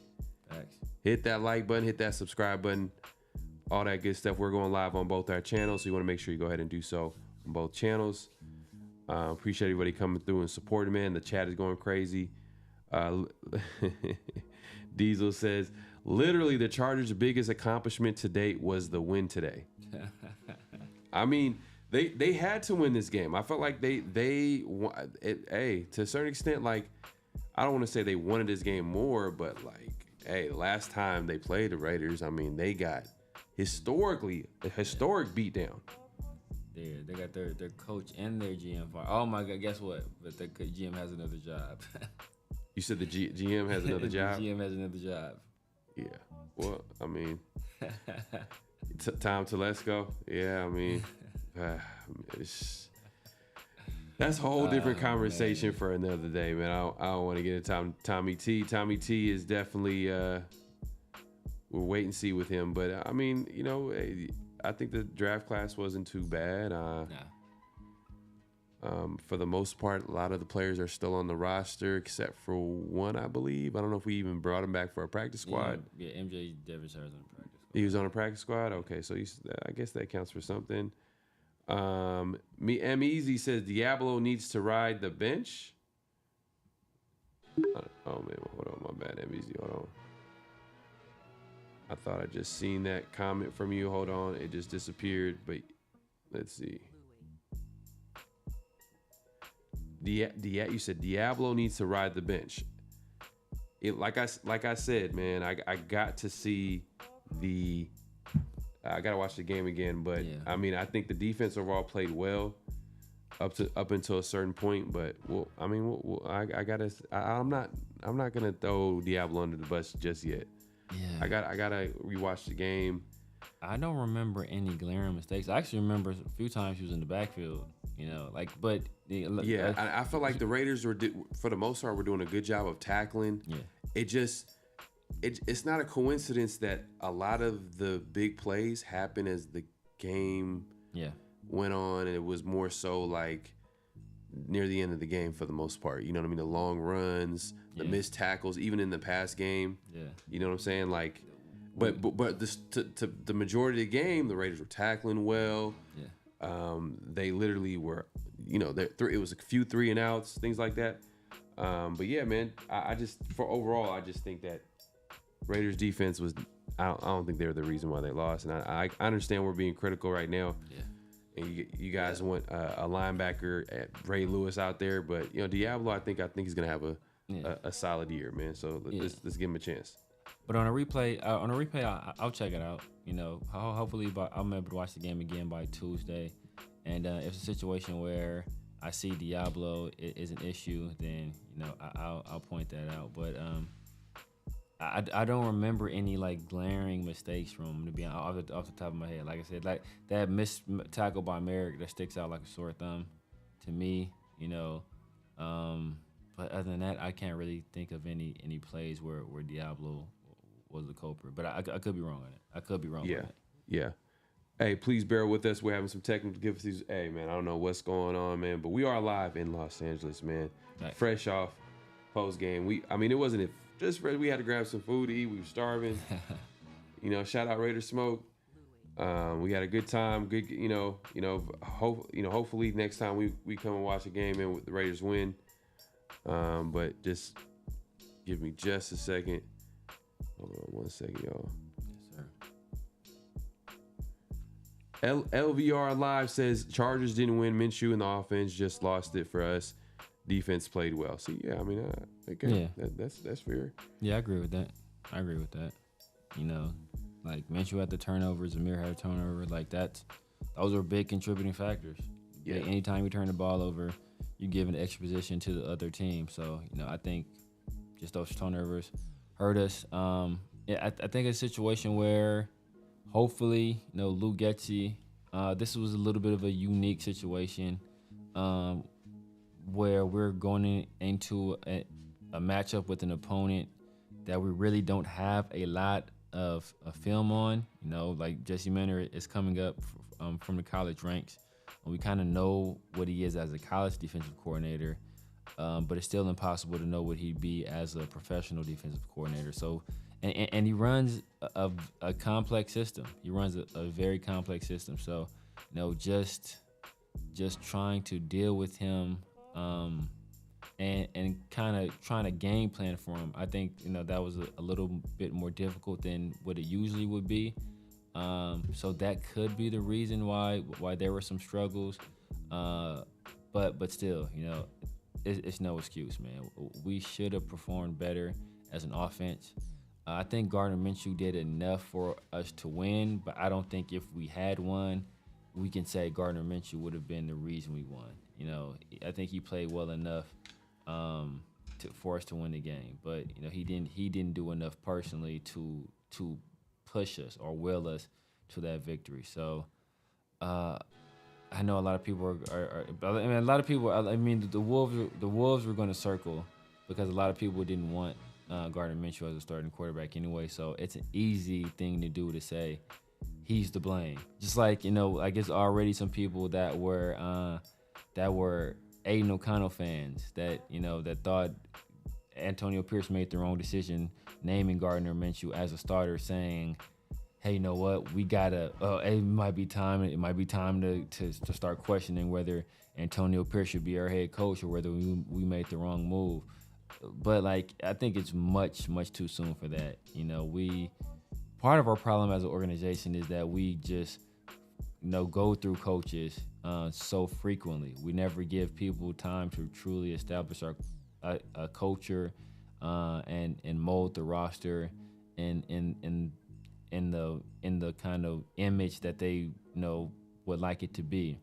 Thanks. Hit that like button, hit that subscribe button. All that good stuff. We're going live on both our channels, so you want to make sure you go ahead and do so on both channels. Appreciate everybody coming through and supporting, man. The chat is going crazy. Diesel says, literally the Chargers' biggest accomplishment to date was the win today. I mean, they had to win this game. I felt like to a certain extent, like, I don't want to say they wanted this game more, but like, the last time they played the Raiders, I mean, they got a historic beatdown. They got their coach and their GM fired. Oh my God, guess what? But the GM has another job. You said the GM has another job? The GM has another job. Yeah. Well, I mean, Tom Telesco. Yeah, I mean, that's a whole different conversation for another day, man. I don't want to get into Tommy T. Tommy T is definitely, we'll wait and see with him. But, I mean, I think the draft class wasn't too bad. For the most part, a lot of the players are still on the roster except for one, I believe. I don't know if we even brought him back for a practice squad. Yeah, MJ Davis was on a practice squad. He was on a practice squad? Okay, so I guess that counts for something. M Easy says Diablo needs to ride the bench. Oh man, hold on, my bad, M Easy, hold on. I thought I just seen that comment from you. Hold on, it just disappeared. But let's see. You said Diablo needs to ride the bench. Like I said, man, I got to see I got to watch the game again, but I mean, I think the defense overall played well up until a certain point, but I'm not gonna throw Diablo under the bus just yet. Yeah, I gotta rewatch the game. I don't remember any glaring mistakes. I actually remember a few times he was in the backfield. But I feel like the Raiders for the most part were doing a good job of tackling. Yeah, it's not a coincidence that a lot of the big plays happen as the game went on, and it was more so like near the end of the game for the most part. You know what I mean? The long runs, the missed tackles, even in the past game. Yeah, you know what I'm saying? Like, but the majority of the game, the Raiders were tackling well. Yeah, they literally were. It was a few 3 and outs, things like that. But yeah, man, I just think that Raiders defense was. I don't think they're the reason why they lost, and I understand we're being critical right now. Yeah. And you guys want a linebacker at Ray Lewis out there, but Diablo, I think he's gonna have a solid year, man. So let's give him a chance. But on a replay, I'll check it out. Hopefully, I'm able to watch the game again by Tuesday. And if it's a situation where I see Diablo is an issue, then I'll point that out. But I don't remember any like glaring mistakes from him, to be honest, off the top of my head. Like I said, like that missed tackle by Merrick that sticks out like a sore thumb to me. But other than that, I can't really think of any plays where Diablo was the culprit. But I could be wrong on it. I could be wrong on it. Yeah. Hey, please bear with us. We're having some technical difficulties. Hey, man, I don't know what's going on, man, but we are live in Los Angeles, man. Nice. Fresh off post game. It wasn't just we had to grab some food to eat. We were starving. Shout out Raider Smoke. We had a good time. Good, hopefully next time we come and watch a game and the Raiders win. But just give me just a second. Hold on 1 second, y'all. LVR Live says Chargers didn't win. Minshew and the offense just lost it for us. Defense played well. So that's fair. Yeah, I agree with that. Like Minshew had the turnovers, Amir had a turnover. Like those are big contributing factors. Yeah. Like anytime you turn the ball over, you give an extra position to the other team. So I think just those turnovers hurt us. I think it's a situation where. Hopefully, Lou Getsy, this was a little bit of a unique situation where we're going into a matchup with an opponent that we really don't have a lot of film on. Like Jesse Manor is coming up from the college ranks. And we kind of know what he is as a college defensive coordinator, but it's still impossible to know what he'd be as a professional defensive coordinator. So. And he runs a complex system. He runs a very complex system. So, just trying to deal with him and kind of trying to game plan for him. I think, that was a little bit more difficult than what it usually would be. So that could be the reason why there were some struggles. But still, it's no excuse, man. We should have performed better as an offense. I think Gardner Minshew did enough for us to win, but I don't think if we had won, we can say Gardner Minshew would have been the reason we won. I think he played well enough for us to win the game, but he didn't do enough personally to push us or will us to that victory. So I know a lot of people the Wolves were going to circle because a lot of people didn't want Gardner Minshew as a starting quarterback anyway, so it's an easy thing to do to say he's to blame. Just like I guess already some people that were Aiden O'Connell fans that that thought Antonio Pierce made the wrong decision naming Gardner Minshew as a starter, saying, "Hey, you know what? We gotta. It might be time to start questioning whether Antonio Pierce should be our head coach or whether we made the wrong move." But I think it's much too soon for that. Part of our problem as an organization is that we just go through coaches so frequently. We never give people time to truly establish a culture and mold the roster in the kind of image that they would like it to be.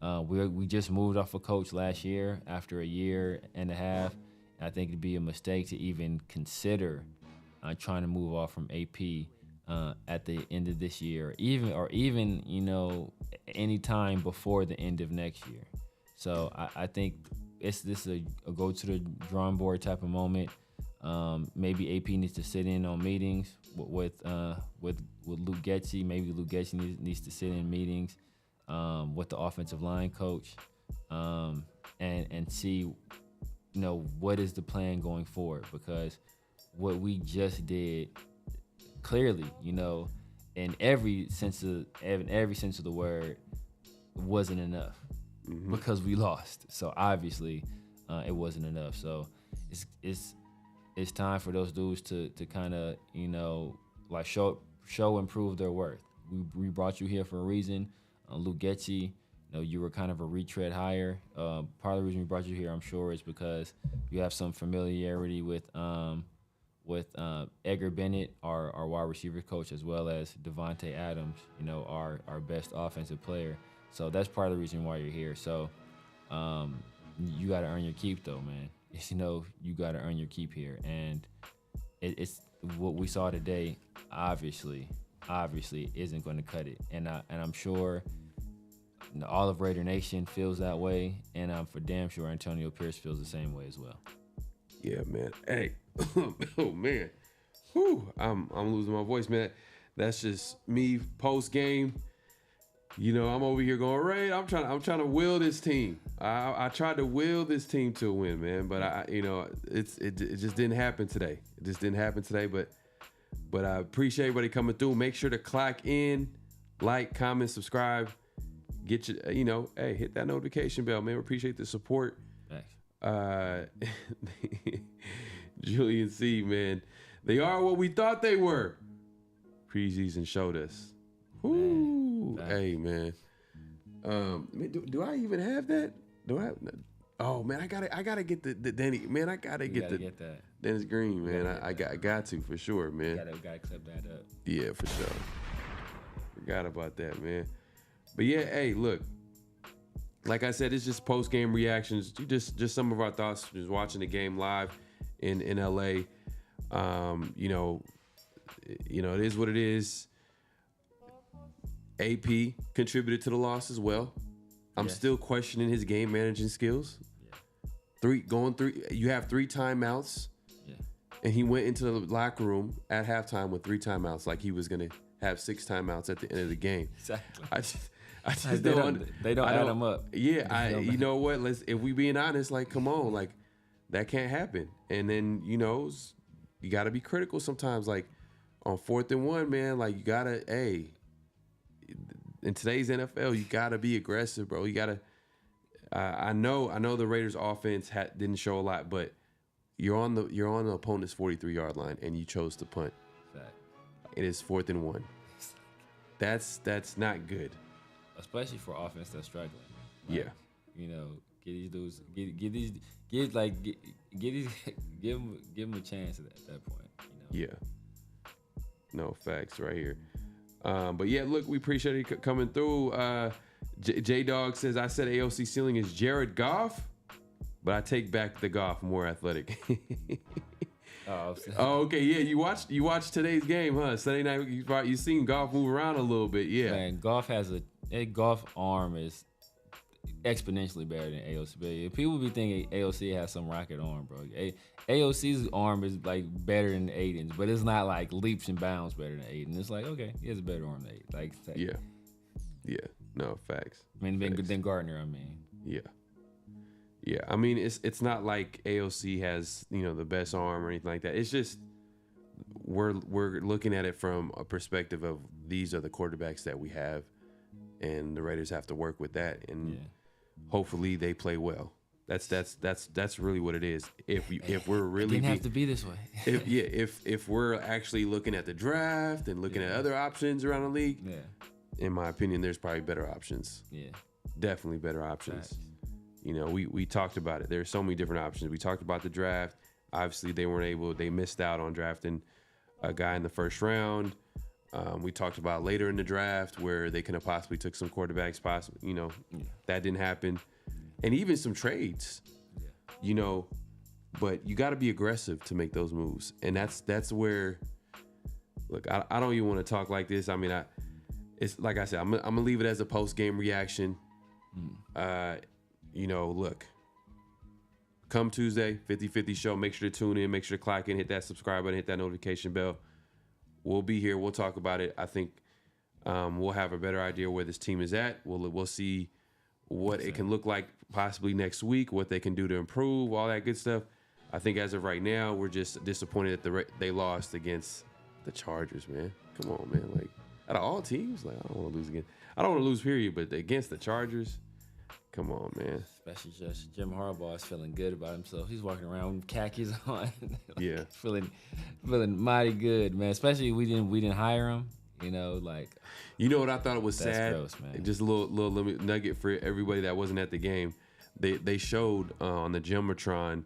We just moved off a coach last year after a year and a half. I think it'd be a mistake to even consider trying to move off from AP at the end of this year, even any time before the end of next year. So I think this is a go to the drawing board type of moment. Maybe AP needs to sit in on meetings with Luke Getsy. Maybe Luke Getsy needs to sit in meetings with the offensive line coach and see what is the plan going forward, because what we just did clearly, in every sense of the word, wasn't enough because we lost. So obviously, it wasn't enough. So it's time for those dudes to kind of show and prove their worth. We brought you here for a reason. Luke Getsy, you were kind of a retread hire. Part of the reason we brought you here, I'm sure, is because you have some familiarity with Edgar Bennett, our wide receiver coach, as well as Devontae Adams, our best offensive player. So that's part of the reason why you're here. So you got to earn your keep, though, man. You got to earn your keep here, and it's what we saw today. Obviously, isn't going to cut it, and I'm sure all of Raider Nation feels that way, and I'm for damn sure Antonio Pierce feels the same way as well. Yeah, man. Hey, oh man, whew, I'm losing my voice, man. That's just me post game. I'm over here going, Ray, I'm trying to will this team. I tried to will this team to a win, man, but it just didn't happen today. It just didn't happen today, but I appreciate everybody coming through. Make sure to clock in, like, comment, subscribe. Get your, hey, hit that notification bell, man. We appreciate the support. Thanks. Julian C, man, they are what we thought they were. Preseason showed us. Woo. Hey, man. Do I even have that? Do I? Oh man, I gotta get the Danny. Man, I gotta get that Dennis Green, man. I got to for sure, man. Gotta clip that up. Yeah, for sure. Forgot about that, man. But yeah, hey, look. Like I said, it's just post game reactions. Just some of our thoughts. Just watching the game live in LA. It is what it is. AP contributed to the loss as well. I'm still questioning his game managing skills. Yeah. You have 3 timeouts. Yeah. And he went into the locker room at halftime with 3 timeouts, like he was gonna have 6 timeouts at the end of the game. Exactly. I just don't add them up. Yeah, you know what? If we being honest, like, come on, like, that can't happen. And then you got to be critical sometimes. Like on 4th and 1, man, like you gotta, in today's NFL, you gotta be aggressive, bro. You gotta. I know the Raiders' offense didn't show a lot, but you're on the opponent's 43-yard line and you chose to punt. Fact. It is 4th and 1. That's not good. Especially for offense that's struggling. Like, yeah. Get these dudes, give them a chance at that point. Yeah. No, facts right here. But yeah, look, we appreciate you coming through. J-Dog says, I said AOC ceiling is Jared Goff, but I take back the Goff, more athletic. Oh, okay. Yeah, you watched today's game, huh? Sunday night, you seen Goff move around a little bit. Yeah. Man, Goff Goff arm is exponentially better than AOC. People be thinking AOC has some rocket arm, bro. AOC's arm is like better than Aiden's, but it's not like leaps and bounds better than Aiden. It's like, okay, he has a better arm than Aiden. Like, yeah. No, facts. Than Gardner. Yeah. I mean, it's not like AOC has the best arm or anything like that. It's just we're looking at it from a perspective of these are the quarterbacks that we have, and the Raiders have to work with that, and hopefully they play well. That's really what it is. If we're really it didn't have to be this way. if we're actually looking at the draft and looking at other options around the league, in my opinion, there's probably better options. Yeah. definitely better options. Facts. You know, we talked about it. There's so many different options. We talked about the draft. Obviously, they missed out on drafting a guy in the first round. We talked about later in the draft where they could have possibly took some quarterbacks, possibly, that didn't happen. And even some trades, but you got to be aggressive to make those moves. And that's where, look, I don't even want to talk like this. I mean, it's like I said, I'm going to leave it as a post-game reaction. Look, come Tuesday, 50-50 show, make sure to tune in, make sure to clock in, hit that subscribe button, hit that notification bell. We'll be here. We'll talk about it. I think we'll have a better idea where this team is at. We'll see what it can look like possibly next week, what they can do to improve, all that good stuff. I think as of right now, we're just disappointed that they lost against the Chargers, man. Come on, man. Like, out of all teams, like, I don't want to lose again. I don't want to lose, period, but against the Chargers, come on, man. Especially just Jim Harbaugh is feeling good about himself. He's walking around with khakis on. Yeah. Feeling mighty good, man. Especially we didn't hire him. You know what I thought was sad? Gross, man. Just a little nugget for everybody that wasn't at the game. They showed on the Jumbotron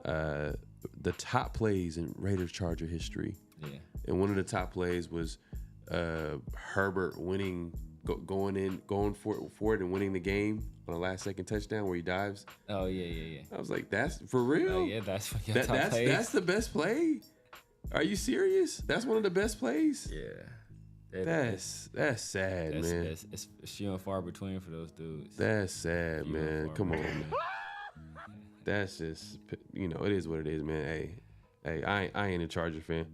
the top plays in Raiders Charger history. Yeah. And one of the top plays was Herbert going for it and winning the game on a last second touchdown where he dives. Oh yeah. I was like, that's for real? Oh yeah, that's what your top plays. That's the best play? Are you serious? That's one of the best plays? Yeah. That's sad, man. It's few and far between for those dudes. That's sad, man. Come on, man. That's just, it is what it is, man. Hey, I ain't a Charger fan.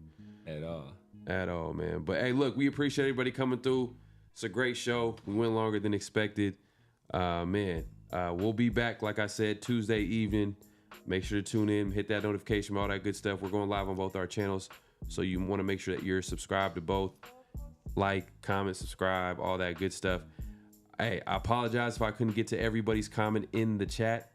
At all, man. But hey, look, we appreciate everybody coming through. It's a great show. We went longer than expected. We'll be back, like I said, Tuesday evening. Make sure to tune in, hit that notification, all that good stuff. We're going live on both our channels, so you want to make sure that you're subscribed to both. Like, comment, subscribe, all that good stuff. Hey, I apologize if I couldn't get to everybody's comment in the chat.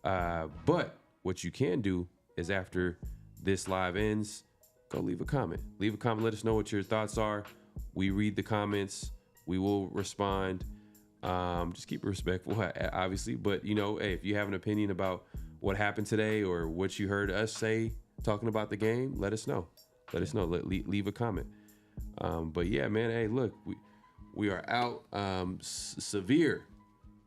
But what you can do is after this live ends, go leave a comment. Leave a comment. Let us know what your thoughts are. We read the comments. We will respond. Just keep it respectful, obviously. But, hey, if you have an opinion about what happened today or what you heard us say talking about the game, let us know. Leave a comment. But yeah, man, hey, look, we are out. Severe.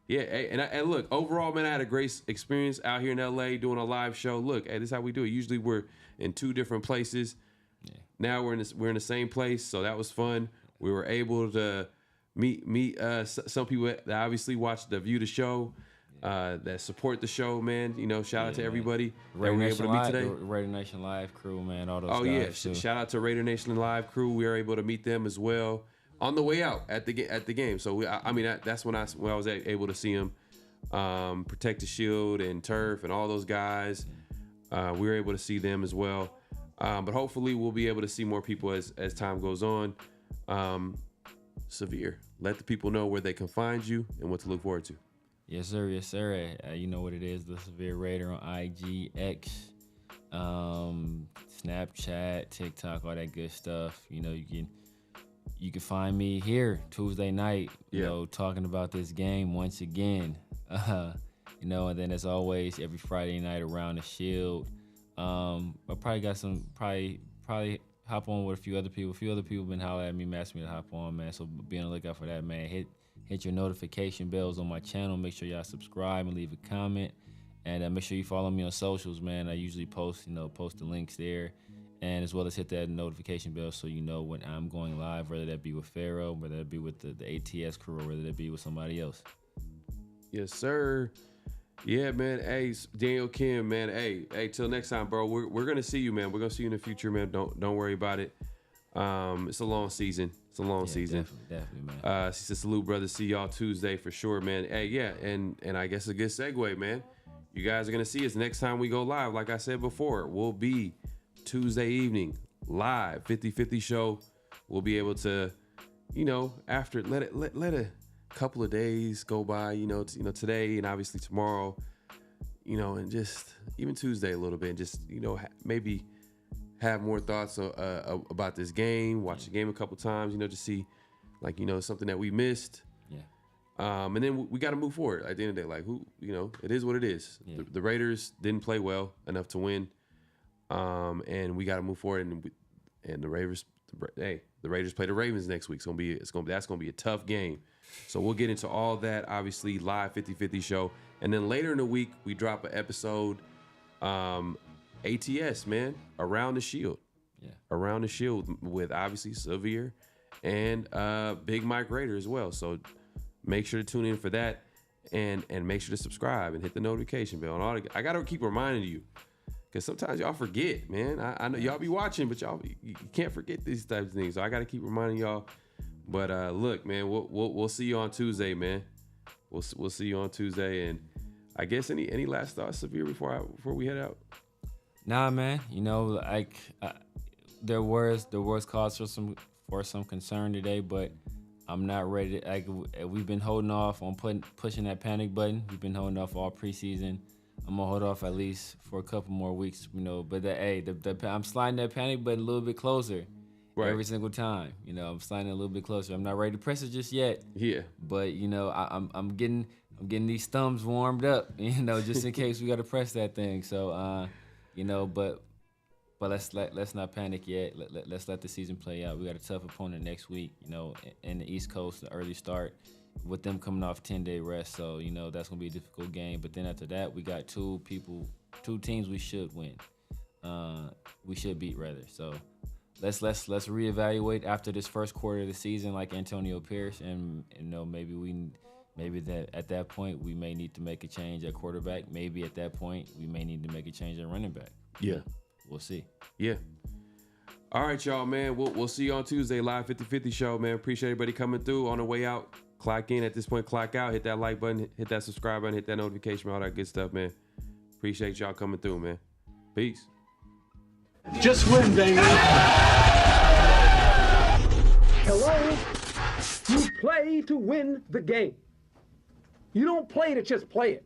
Yeah, hey, and look, overall, man, I had a great experience out here in LA doing a live show. Look, hey, this is how we do it. Usually we're in two different places. Yeah. Now we're in the same place, so that was fun. We were able to meet some people that obviously watch the view the show, that support the show, man. Shout out to everybody that we were able to meet today. Raider Nation Live crew, man, all those guys. Oh yeah, shout out to Raider Nation Live crew. We were able to meet them as well on the way out at the game. So that's when I was able to see them. Protect the Shield and Turf and all those guys. We were able to see them as well. But hopefully we'll be able to see more people as time goes on. Severe. Let the people know where they can find you and what to look forward to. Yes, sir. You know what it is, the Severe Raider on IG, X, Snapchat, TikTok, all that good stuff. You can find me here Tuesday night, talking about this game once again. And then as always, every Friday night around the Shield. I probably got some probably hop on with a few other people. A few other people been hollering at me, asking me to hop on, man. So be on the lookout for that, man. Hit your notification bells on my channel. Make sure y'all subscribe and leave a comment. And make sure you follow me on socials, man. I usually post the links there. And as well as hit that notification bell so you know when I'm going live, whether that be with Pharaoh, whether that be with the ATS crew, or whether that be with somebody else. Yes, sir. Yeah, man. Hey, Daniel Kim, man. Hey, till next time, bro. We're gonna see you, man. We're gonna see you in the future, man. Don't worry about it. It's a long season. Season. Definitely, man. Salute, brother. See y'all Tuesday for sure, man. Hey, yeah, and I guess a good segue, man. You guys are gonna see us next time we go live. Like I said before, we'll be Tuesday evening live 50-50 show. We'll be able to, after let a couple of days go by, today and obviously tomorrow, and just even Tuesday a little bit, and just maybe have more thoughts about this game. Watch the game a couple times, to see, something that we missed. Yeah. And then we got to move forward at the end of the day. Like, it is what it is. Yeah. The Raiders didn't play well enough to win. And we got to move forward. And the Raiders play the Ravens next week. That's gonna be a tough game. So we'll get into all that, obviously, live 50-50 show. And then later in the week, we drop an episode, ATS, man, Around the Shield. Yeah. Around the Shield with, obviously, Severe and Big Mike Raider as well. So make sure to tune in for that and make sure to subscribe and hit the notification bell. I got to keep reminding you because sometimes y'all forget, man. I know y'all be watching, but you can't forget these types of things. So I got to keep reminding y'all. But look, man, we'll see you on Tuesday, man. We'll see you on Tuesday. And I guess any last thoughts, Severe, before we head out? Nah, man. There was cause for some concern today, but I'm not ready. We've been holding off on pushing that panic button. We've been holding off all preseason. I'm gonna hold off at least for a couple more weeks, But I'm sliding that panic button a little bit closer. Right. Every single time, I'm sliding it a little bit closer. I'm not ready to press it just yet. Yeah. But I'm getting these thumbs warmed up, just in case we got to press that thing. So, but let's not panic yet. Let's let the season play out. We got a tough opponent next week, in the East Coast, the early start, with them coming off 10-day rest. So, that's gonna be a difficult game. But then after that, we got two teams we should win. We should beat rather. So. Let's reevaluate after this first quarter of the season, like Antonio Pierce, and maybe that at that point we may need to make a change at quarterback. Maybe at that point we may need to make a change at running back. Yeah, we'll see. Yeah. All right, y'all, man. We'll see you on Tuesday, live 50-50 show, man. Appreciate everybody coming through. On the way out, clock in at this point, clock out. Hit that like button, hit that subscribe button, hit that notification, all that good stuff, man. Appreciate y'all coming through, man. Peace. Just win, baby. Hello? You play to win the game. You don't play to just play it.